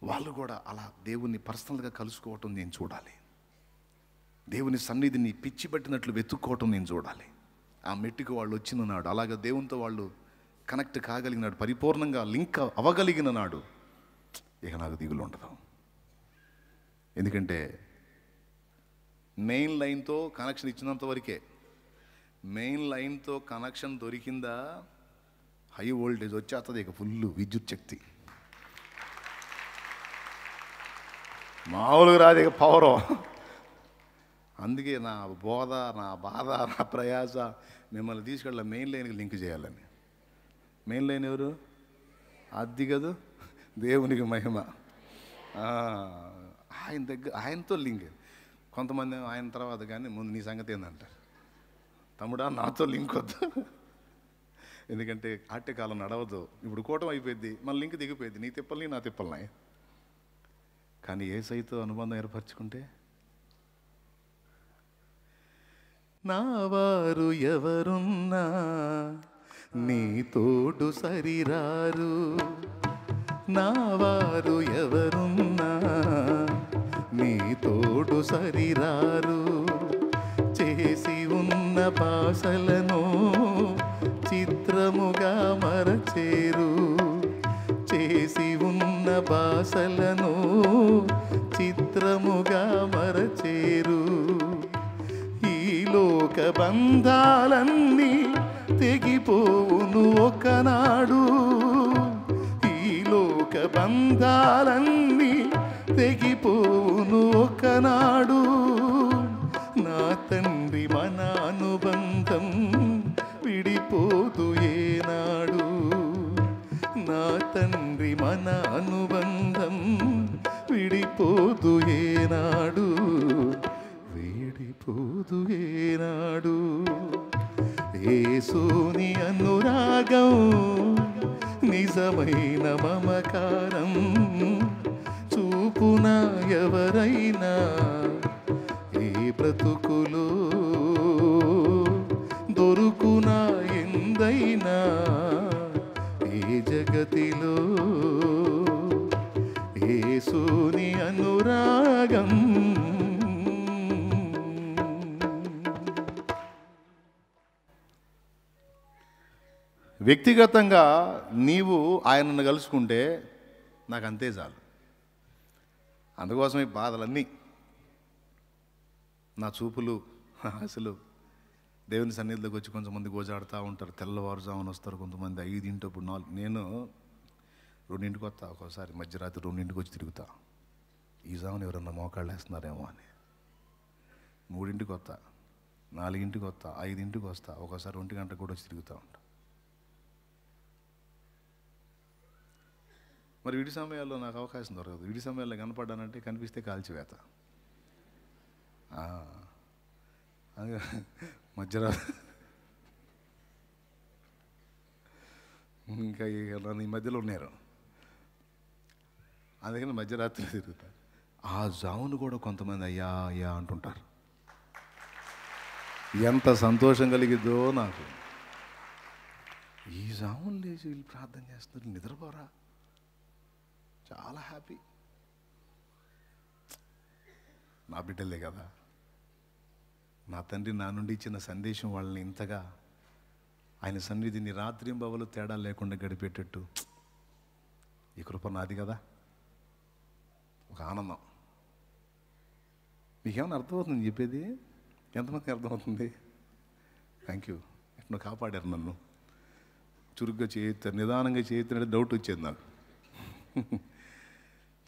వాళ్ళు కూడా అలా దేవుణ్ణి పర్సనల్గా కలుసుకోవటం నేను చూడాలి. దేవుని సన్నిధిని పిచ్చి పట్టినట్లు వెతుక్కోవటం నేను చూడాలి. ఆ మెట్టుకు వాళ్ళు వచ్చిన నాడు, అలాగే దేవునితో వాళ్ళు కనెక్ట్ కాగలిగినాడు, పరిపూర్ణంగా లింక్ అవ్వగలిగిన నాడు ఇక నాకు దిగులు ఉండదు. ఎందుకంటే మెయిన్ లైన్తో కనెక్షన్ ఇచ్చినంత వరకే. మెయిన్ లైన్తో కనెక్షన్ దొరికిందా హై వోల్టేజ్ వచ్చేస్తుంది, ఇక ఫుల్ విద్యుత్ శక్తి మామూలుగా రాదు, ఇక పవరు. అందుకే నా బోధ, నా బాధ, నా ప్రయాస మిమ్మల్ని తీసుకెళ్ళ మెయిన్ లైన్కి లింక్ చేయాలని. మెయిన్ లైన్ ఎవరు? అది కదా దేవునికి మహిమ. ఆయన దగ్గర ఆయనతో లింక్. కొంతమంది ఆయన తర్వాత కానీ ముందు నీ సంగతి ఏందంటారు. తమ్ముడా నాతో లింక్ వద్దు, ఎందుకంటే ఆట్యకాలం నడవదు. ఇప్పుడు కూటమి అయిపోయింది, మన లింక్ దిగిపోయింది. నీ తిప్పల్ని నా తిప్పల్ని. కానీ యేసయ్యతో అనుబంధం ఏర్పరచుకుంటే నా వారు ఎవరున్నా నీ తోడు సరిరారు, నా వారు ఎవరున్నా నీ తోడు సరిరారు. చేసి ఉన్న భాషలను చిత్రముగా మరచేరు, చేసి ఉన్న భాషలను చిత్రముగా మరచేరు. ఈ లోక బంధాలన్నీ తెగిపోవును ఒకనాడు, ఈ లోక బంధాలన్నీ తెగిపోవును ఒకనాడు. నా తండ్రి మన అనుబంధం విడిపోదు ఏనాడు, నా తండ్రి మన అనుబంధం విడిపోదు ఏనాడు, విడిపోదు ఏనాడు. యేసుని అనురాగం నిజమైన మమకారం చూపున ఎవరైనా ఏ బ్రతుకులో దొరుకునా ఎందైనా ఏ జగతిలో యేసుని అనురాగం. వ్యక్తిగతంగా నీవు ఆయనను కలుసుకుంటే నాకు అంతే చాలు. అందుకోసం ఈ బాధలన్నీ, నా చూపులు, ఆశలు దేవుని సన్నిధిలోకి వచ్చి కొంతమంది గోజాడుతూ ఉంటారు. తెల్లవారుజామున వస్తారు కొంతమంది 5 అప్పుడు 4. నేను 2 వస్తా, ఒక్కోసారి మధ్యరాత్రి 2 వచ్చి తిరుగుతా. ఈ జామున ఎవరన్నా మోకాళ్ళు వేస్తున్నారేమో అని. 3 వస్తా, 4 వస్తా, 5 వస్తా, ఒక్కోసారి 1 గంటకు కూడా వచ్చి తిరుగుతూ ఉంటా. మరి విడి సమయాల్లో నాకు అవకాశం దొరకదు. విడి సమయాల్లో కనపడ్డానంటే కనిపిస్తే కాల్చివేత. మధ్యరాత్రి ఇంకా నన్ను ఈ మధ్యలో ఉన్నారు, అందుకని మధ్యరాత్రి తిరుగుతారు. ఆ జామును కూడా కొంతమంది అయ్యా అయ్యా అంటుంటారు. ఎంత సంతోషం కలిగిద్దో నాకు. ఈ జామును లేచి వీళ్ళు ప్రార్థన చేస్తున్నారు, నిద్రపోరా, చాలా హ్యాపీ. నా బిడ్డలే కదా, నా తండ్రి నా నుండి ఇచ్చిన సందేశం వాళ్ళని ఇంతగా ఆయన సన్నిధిని రాత్రింబవలు తేడా లేకుండా గడిపేటట్టు ఈ కృప నాది కదా. ఒక ఆనందం. మీకేమైనా అర్థమవుతుంది చెప్పేది? ఎంతమందికి అర్థమవుతుంది? Thank you. ఎట్లా కాపాడారు నన్ను. చురుగ్గా చేయొచ్చు, నిదానంగా చేయొచ్చు డౌట్ వచ్చేది నాకు.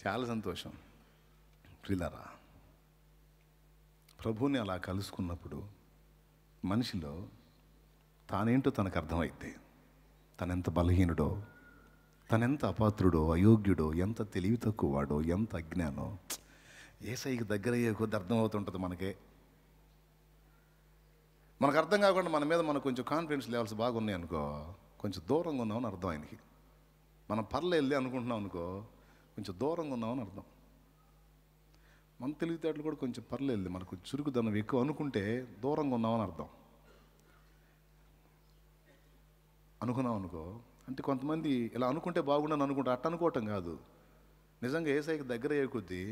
చాలా సంతోషం. ప్రియులారా, ప్రభువుని అలా కలుసుకున్నప్పుడు మనిషిలో తానేంటో తనకు అర్థమైద్ది. తనెంత బలహీనుడో, తనెంత అపాత్రుడో, అయోగ్యుడో, ఎంత తెలివి తక్కువవాడో, ఎంత అజ్ఞానో యేసయ్యకి దగ్గర అయ్యే కొద్ది అర్థమవుతుంటుంది మనకే. మనకు అర్థం కాకుండా మన మీద మనకు కొంచెం కాన్ఫిడెన్స్ లెవెల్స్ బాగున్నాయి అనుకో, కొంచెం దూరంగా ఉన్నామని అర్థం ఆయనకి. మనం పర్లేదు అనుకుంటున్నాం అనుకో, కొంచెం దూరంగా ఉన్నామని అర్థం. మన తెలివితేటలు కూడా కొంచెం పర్లేదు, మనకు చురుకుదనం ఎక్కువ అనుకుంటే దూరంగా ఉన్నామని అర్థం. అనుకున్నాం అనుకో, అంటే కొంతమంది ఇలా అనుకుంటే బాగుండని అనుకుంటారు. అట్ట అనుకోవటం కాదు, నిజంగా ఏసైకి దగ్గర అయ్యే కొద్దీ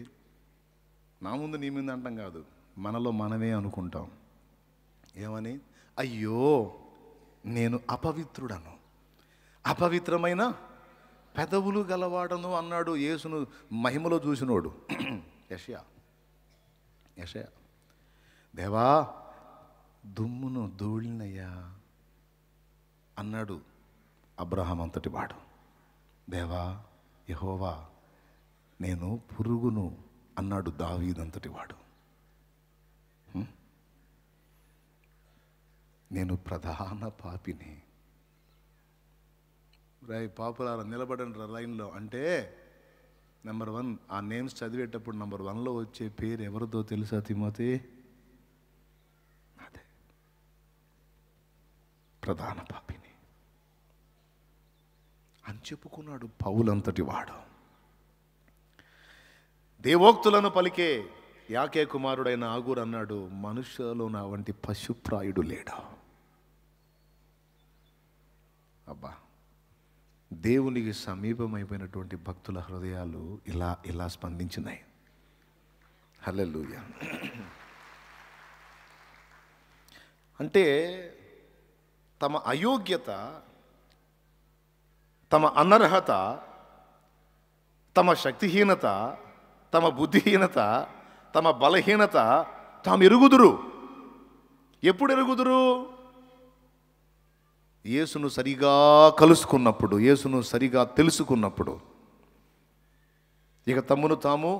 నా ముందు నీ ముందు అంటాం కాదు, మనలో మనమే అనుకుంటాం. ఏమని? అయ్యో నేను అపవిత్రుడను, అపవిత్రమైన పెదవులు గలవాడను అన్నాడు యేసును మహిమలో చూసినోడు. యెషయా దేవా దుమ్మును ధూళినయ్యా అన్నాడు అబ్రహాం అంతటి వాడు. దేవా యెహోవా నేను పురుగును అన్నాడు దావీదంతటి వాడు. నేను ప్రధాన పాపిని. పాపులారా నిలబడండి లైన్లో అంటే, నెంబర్ 1 ఆ నేమ్స్ చదివేటప్పుడు నెంబర్ 1లో వచ్చే పేరు ఎవరిదో తెలుసా తిమోతి? అదే ప్రధాన పాపిని అని చెప్పుకున్నాడు పౌలంతటి వాడు. దేవోక్తులను పలికే యాకే కుమారుడైన ఆగూర్ అన్నాడు, మనుష్యులలో నా వంటి పశుప్రాయుడు లేడు. అబ్బా, దేవునికి సమీపమైపోయినటువంటి భక్తుల హృదయాలు ఇలా స్పందించినాయి. హల్లెలూయా. అంటే తమ అయోగ్యత, తమ అనర్హత, తమ శక్తిహీనత, తమ బుద్ధిహీనత, తమ బలహీనత తాము ఎరుగుదురు. ఎప్పుడు ఎరుగుదురు? యేసును సరిగా కలుసుకున్నప్పుడు, యేసును సరిగా తెలుసుకున్నప్పుడు. ఇక తమ్మును తాము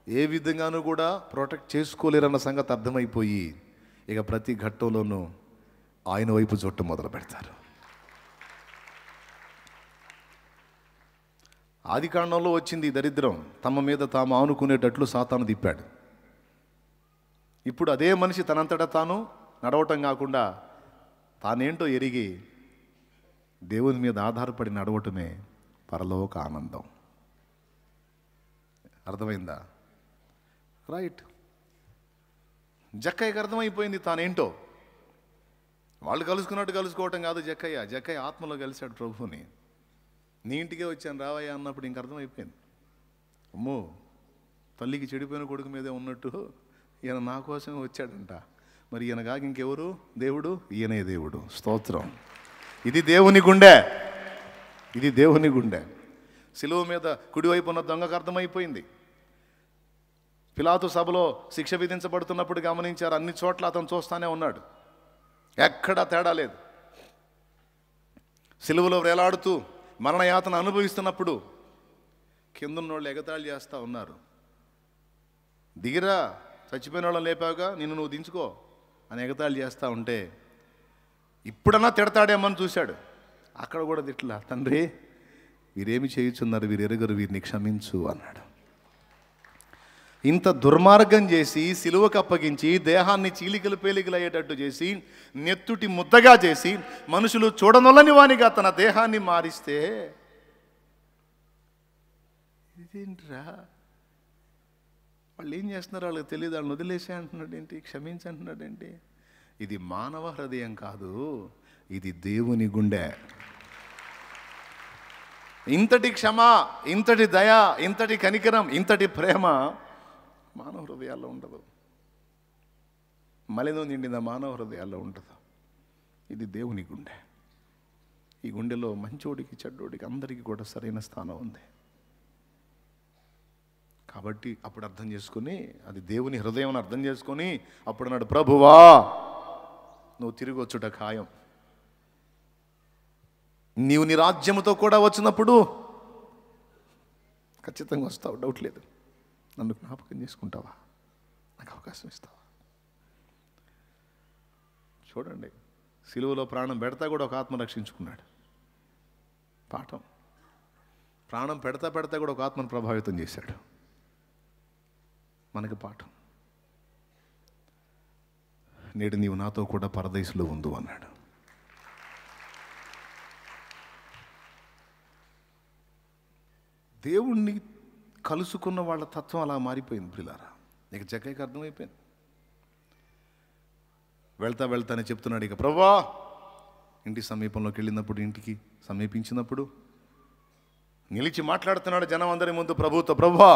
ఏ విధంగానూ కూడా ప్రొటెక్ట్ చేసుకోలేరన్న సంగతి అర్థమైపోయి ఇక ప్రతి ఘట్టంలోనూ ఆయన వైపు చూడటం మొదలు పెడతారు. ఆది కాండంలో వచ్చింది ఈ దరిద్రం. తమ మీద తాము ఆనుకునేటట్లు సాతాను తిప్పాడు. ఇప్పుడు అదే మనిషి తనంతటా తాను నడవటం కాకుండా తానేంటో ఎరిగి దేవుని మీద ఆధారపడి నడవటమే పరలోక ఆనందం. అర్థమైందా? రైట్. జక్కయ్యకి అర్థమైపోయింది తానేంటో. వాళ్ళు కలుసుకున్నట్టు కలుసుకోవటం కాదు. జక్కయ్య ఆత్మలో కలిశాడు ప్రభువుని. నీ ఇంటికే వచ్చాను రావయ్యా అన్నప్పుడు ఇంక అర్థమైపోయింది. అమ్మో, తల్లికి చెడిపోయిన కొడుకు మీదే ఉన్నట్టు ఈయన నా కోసమే వచ్చాడంట. మరి ఈయన కాక ఇంకెవరు దేవుడు? ఈయనే దేవుడు. స్తోత్రం. ఇది దేవుని గుండె, ఇది దేవుని గుండె. సిలువ మీద కుడివైపు ఉన్న దొంగకు అర్థమైపోయింది. పిలాతు సభలో శిక్ష విధించబడుతున్నప్పుడు గమనించారు, అన్ని చోట్ల అతను చూస్తానే ఉన్నాడు, ఎక్కడా తేడా లేదు. సిలువలో వేలాడుతూ మరణయాతన అనుభవిస్తున్నప్పుడు కిందన్నోళ్ళు ఎగతాళి చేస్తూ ఉన్నారు. దిగిరా, చచ్చిపోయిన వాళ్ళని లేపావుగా, నిన్ను నువ్వు దించుకో అని ఎగతాళి చేస్తూ ఉంటే ఇప్పుడన్నా తిడతాడేమని చూశాడు. అక్కడ కూడా తిట్లా, తండ్రి వీరేమి చేయుచున్నారు, వీరు ఎరుగరు, వీరిని క్షమించు అన్నాడు. ఇంత దుర్మార్గం చేసి సిలువకు అప్పగించి దేహాన్ని చీలికలు పేలికలు అయ్యేటట్టు చేసి నెత్తుటి ముద్దగా చేసి మనుషులు చూడనొల్లని వానిగా తన దేహాన్ని మారిస్తే ఇదేంట్రా? వాళ్ళు ఏం చేస్తున్నారు వాళ్ళకి తెలియదు. వాళ్ళని వదిలేసే అంటున్నాడు ఏంటి, క్షమించి అంటున్నాడు ఏంటి? ఇది మానవ హృదయం కాదు, ఇది దేవుని గుండె. ఇంతటి క్షమ, ఇంతటి దయ, ఇంతటి కనికరం, ఇంతటి ప్రేమ మానవ హృదయాల్లో ఉండదు. మలినం నిండిన మానవ హృదయాల్లో ఉండదు. ఇది దేవుని గుండె. ఈ గుండెలో మంచోడికి చెడ్డోడికి అందరికీ కూడా సరైన స్థానం ఉంది. కాబట్టి అప్పుడు అర్థం చేసుకొని, అది దేవుని హృదయం అర్థం చేసుకొని అప్పుడు అన్నాడు, ప్రభువా నువ్వు తిరిగి వచ్చుట ఖాయం. నీవు నీ రాజ్యముతో కూడా వచ్చినప్పుడు ఖచ్చితంగా వస్తావు, డౌట్ లేదు. నన్ను జ్ఞాపకం చేసుకుంటావా? నాకు అవకాశం ఇస్తావా? చూడండి, సిలువలో ప్రాణం పెడతా కూడా ఒక ఆత్మ రక్షించుకున్నాడు. పాఠం. ప్రాణం పెడతా కూడా ఒక ఆత్మను ప్రభావితం చేశాడు. మనకి పాఠం. నేడు నీవు నాతో కూడా పరదేశంలో ఉండు అన్నాడు. దేవుణ్ణి కలుసుకున్న వాళ్ళ తత్వం అలా మారిపోయింది ప్రియులారా. ఇక జక్కయ్యకి అర్థమైపోయింది. వెళ్తానని చెప్తున్నాడు. ఇక ప్రభువా, ఇంటి సమీపంలోకి వెళ్ళినప్పుడు, ఇంటికి సమీపించినప్పుడు నిలిచి మాట్లాడుతున్నాడు జనం అందరి ముందు ప్రభుతో. ప్రభువా,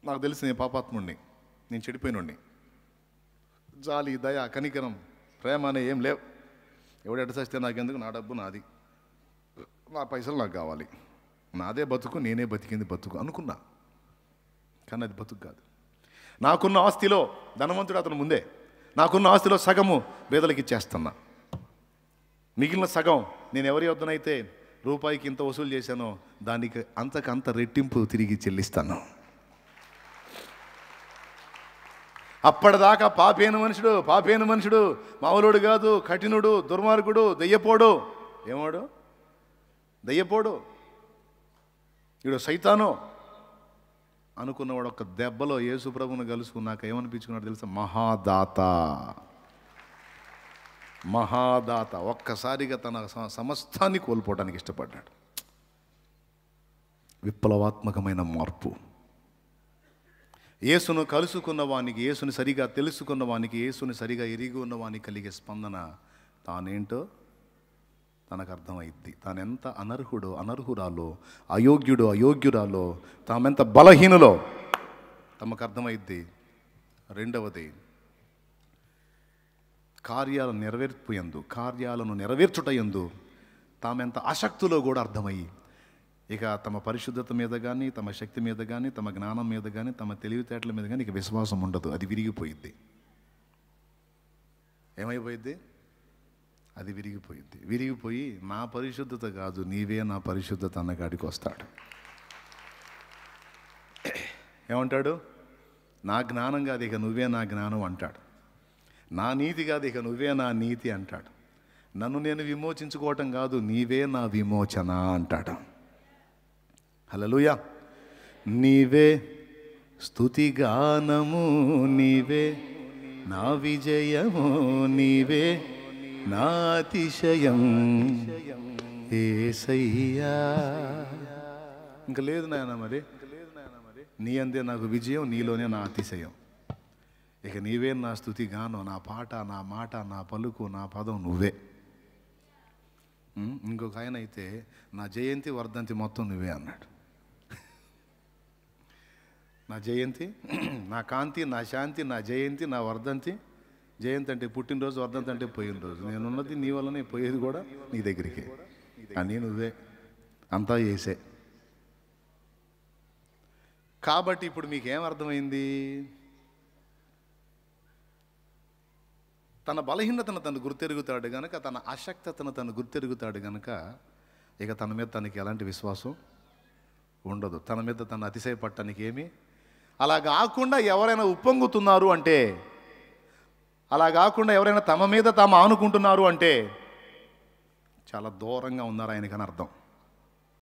నాకు తెలిసి నేను పాపాత్ముడిని, నేను చెడిపోయినోడిని. జాలి, దయ, కనికరం, ప్రేమ అనే ఏం లేవు. ఎవడు ఎట చస్తే నాకెందుకు, నా డబ్బు నాది, నా పైసలు నాకు కావాలి, నాదే బతుకు, నేనే బతికింది బతుకు అనుకున్నా. కానీ అది బతుకు కాదు. నాకున్న ఆస్తిలో ధనవంతుడు అతను ముందే, నాకున్న ఆస్తిలో సగము పేదలకు ఇచ్చేస్తున్నా, మిగిలిన సగం నేను ఎవరి వద్దనైతే రూపాయికి ఇంత వసూలు చేశానో దానికి అంతకంత రెట్టింపు తిరిగి చెల్లిస్తాను. అప్పటిదాకా పాపేను మనుషుడు, మామూలుడు కాదు, కఠినుడు, దుర్మార్గుడు, దెయ్యపోడు, ఏమోడు దెయ్యపోడు, వీడు సైతాను అనుకున్నవాడు ఒక్క దెబ్బలో యేసు ప్రభువును కలుసుకున్నాక ఏమనిపించుకున్నాడు తెలుసా? మహాదాత. ఒక్కసారిగా తన సమస్తాన్ని కోల్పోవడానికి ఇష్టపడ్డాడు. విప్లవాత్మకమైన మార్పు. యేసును కలుసుకున్న వానికి, యేసుని సరిగా తెలుసుకున్న వానికి, యేసుని సరిగా ఎరిగి ఉన్న వానికి కలిగే స్పందన తానేంటో తనకు అర్థమైద్ది. తానెంత అనర్హురాలో, అయోగ్యురాలో, తామెంత బలహీనులో తమకు అర్థమైద్ది. రెండవది, కార్యాలను నెరవేర్చుటయందు తామెంత ఆసక్తులో కూడా అర్థమయ్యి, ఇక తమ పరిశుద్ధత మీద కానీ, తమ శక్తి మీద కానీ, తమ జ్ఞానం మీద కానీ, తమ తెలివితేటల మీద కానీ ఇక విశ్వాసం ఉండదు. అది విరిగిపోయిద్ది. ఏమైపోయిద్ది? అది విరిగిపోయి నా పరిశుద్ధత కాదు, నీవే నా పరిశుద్ధత అన్నగాడికి వస్తాడు. ఏమంటాడు? నా జ్ఞానం కాదు ఇక నువ్వే నా జ్ఞానం అంటాడు. నా నీతి కాదు ఇక నువ్వే నా నీతి అంటాడు. నన్ను నేను విమోచించుకోవటం కాదు, నీవే నా విమోచన అంటాడు. హల్లెలూయా. నీవే స్తుతిగానము, నీవే నా విజయము, నీవే నా అతిశయం యేసయ్యా. ఇంక లేదు నాయన, మరి నీ అందే నాకు విజయం, నీలోనే నా అతిశయం. ఇక నీవే నా స్తుతి గానం, నా పాట, నా మాట, నా పలుకు, నా పదం నువ్వే. ఇంకొక ఆయన అయితే నా జయంతి వర్ధంతి మొత్తం నువ్వే అన్నాడు. నా జయంతి, నా కాంతి, నా శాంతి, నా జయంతి, నా వర్ధంతి. జయంతి అంటే పుట్టినరోజు, వర్ధంతి అంటే పోయినరోజు. నేనున్నది నీ వల్లనే, పోయేది కూడా నీ దగ్గరికి. అన్నీ నువ్వే, అంతా చేసే. కాబట్టి ఇప్పుడు మీకేమర్థమైంది? తన బలహీనతను తను గుర్తెరుగుతాడు గనక, తన అశక్తతను తను గుర్తెరుగుతాడు గనక ఇక తన మీద తనకి ఎలాంటి విశ్వాసం ఉండదు. తన మీద తను అతిశయపడటానికి ఏమీ. అలా కాకుండా ఎవరైనా ఉప్పొంగుతున్నారు అంటే, అలా కాకుండా ఎవరైనా తమ మీద తాము ఆనుకుంటున్నారు అంటే చాలా దూరంగా ఉన్నారు ఆయనకని అర్థం.